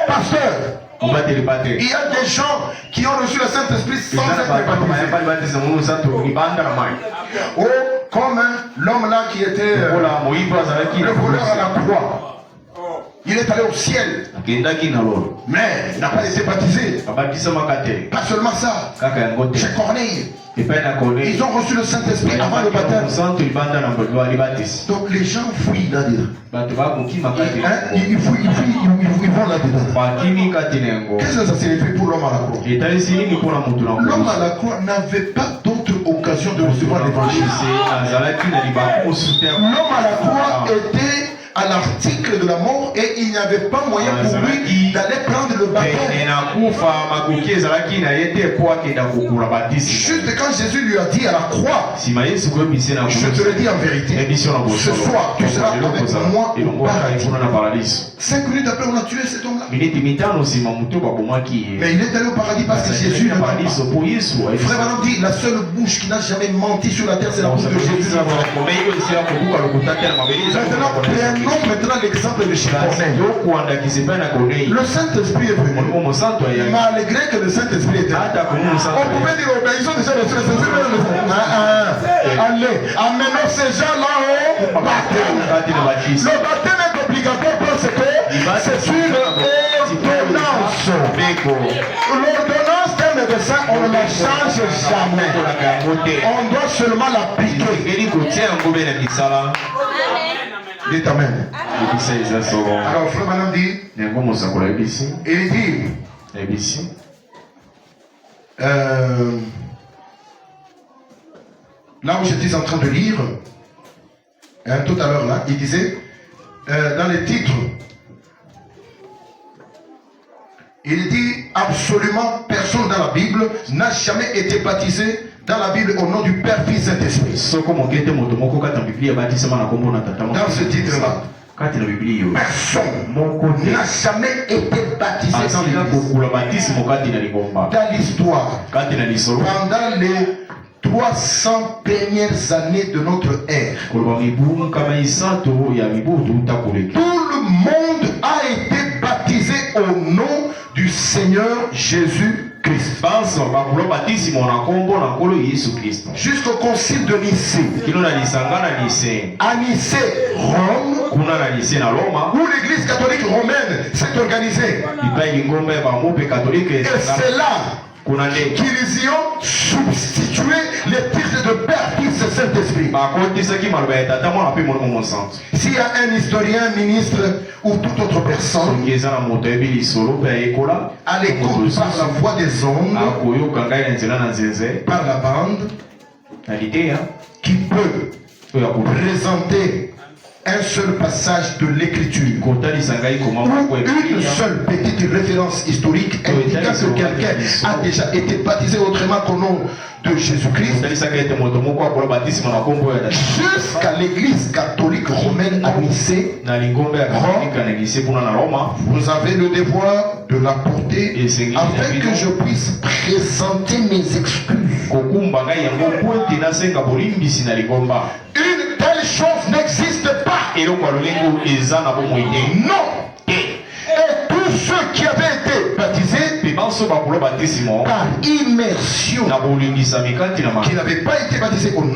pasteur, il y a des gens qui ont reçu le Saint-Esprit sans être baptisés. Oh, comme l'homme là qui était le voleur à la croix. Il est allé au ciel, mais il n'a pas été baptisé. Pas seulement ça, chez Corneille, ils ont reçu le Saint-Esprit avant le baptême. Donc les gens fuient là-dedans. Ils vont là-dedans. Qu'est-ce que ça signifie pour l'homme à la croix? L'homme à la croix n'avait pas d'autre occasion de recevoir l'évangile. L'homme à la croix était à l'article de la mort et il n'y avait pas moyen pour lui d'aller prendre le baptême. Juste quand Jésus lui a dit à la croix, je te le dis en vérité, ce soir tu seras avec moi au paradis. 5 minutes après on a tué cet homme-là. Mais il est allé au paradis parce que Jésus ne parle pas. Frère Branham dit, la seule bouche qui n'a jamais menti sur la terre, c'est la bouche de Jésus. Maintenant l'exemple de chez Corneille. Le Saint-Esprit est venu. Malgré que le Saint-Esprit était là. On pouvait dire, ils ont déjà reçu le Saint-Esprit. Allez, amenons ces gens-là au baptême. Le baptême est obligatoire parce que c'est une ordonnance. L'ordonnance d'un médecin, on ne la change jamais. On doit seulement l'appliquer. Dites Amen. Alors Frère Branham dit, il dit, là où j'étais en train de lire, tout à l'heure là, il disait, dans les titres, il dit absolument personne dans la Bible n'a jamais été baptisé dans la Bible au nom du Père, Fils, Saint-Esprit. Dans ce titre-là, personne n'a jamais été baptisé dans l'histoire. Pendant les 300 premières années de notre ère, tout le monde a été baptisé au nom du Seigneur Jésus-Christ. Jusqu'au concile de Nicée. À Nicée, Rome, où l'église catholique romaine s'est organisée. Et c'est là qu'ils y ont substitué les titres de Père, Fils et Saint-Esprit. S'il y a un historien, ministre ou toute autre personne à l'écoute par la voix des ondes, par la bande, qui peut présenter un seul passage de l'écriture, kotalisa ngai koma ou moko ya une Biblia. seule petite référence historique indiquant que quelqu'un a déjà été baptisé autrement qu'au nom de Jésus-Christ, Kotalisaka ete moto moko akola baptisme na kombo ya jusqu'à l'église catholique romaine à Nicée, na lingombe ya katolika na lycée kuna na Roma. vous avez le devoir de l'apporter Et c'est- afin que je puisse présenter mes excuses. kokumba ngai yango po ete nasenga bolimbisi na lingomba. Une telle chose n'existe pas. eloko ya lolengo eza na bomoi te. Non. Et tous ceux qui avaient été baptisés mpe banso bakola batisimo par immersion, na bolingisa mikati na qui n'avaient pas été baptisés au nom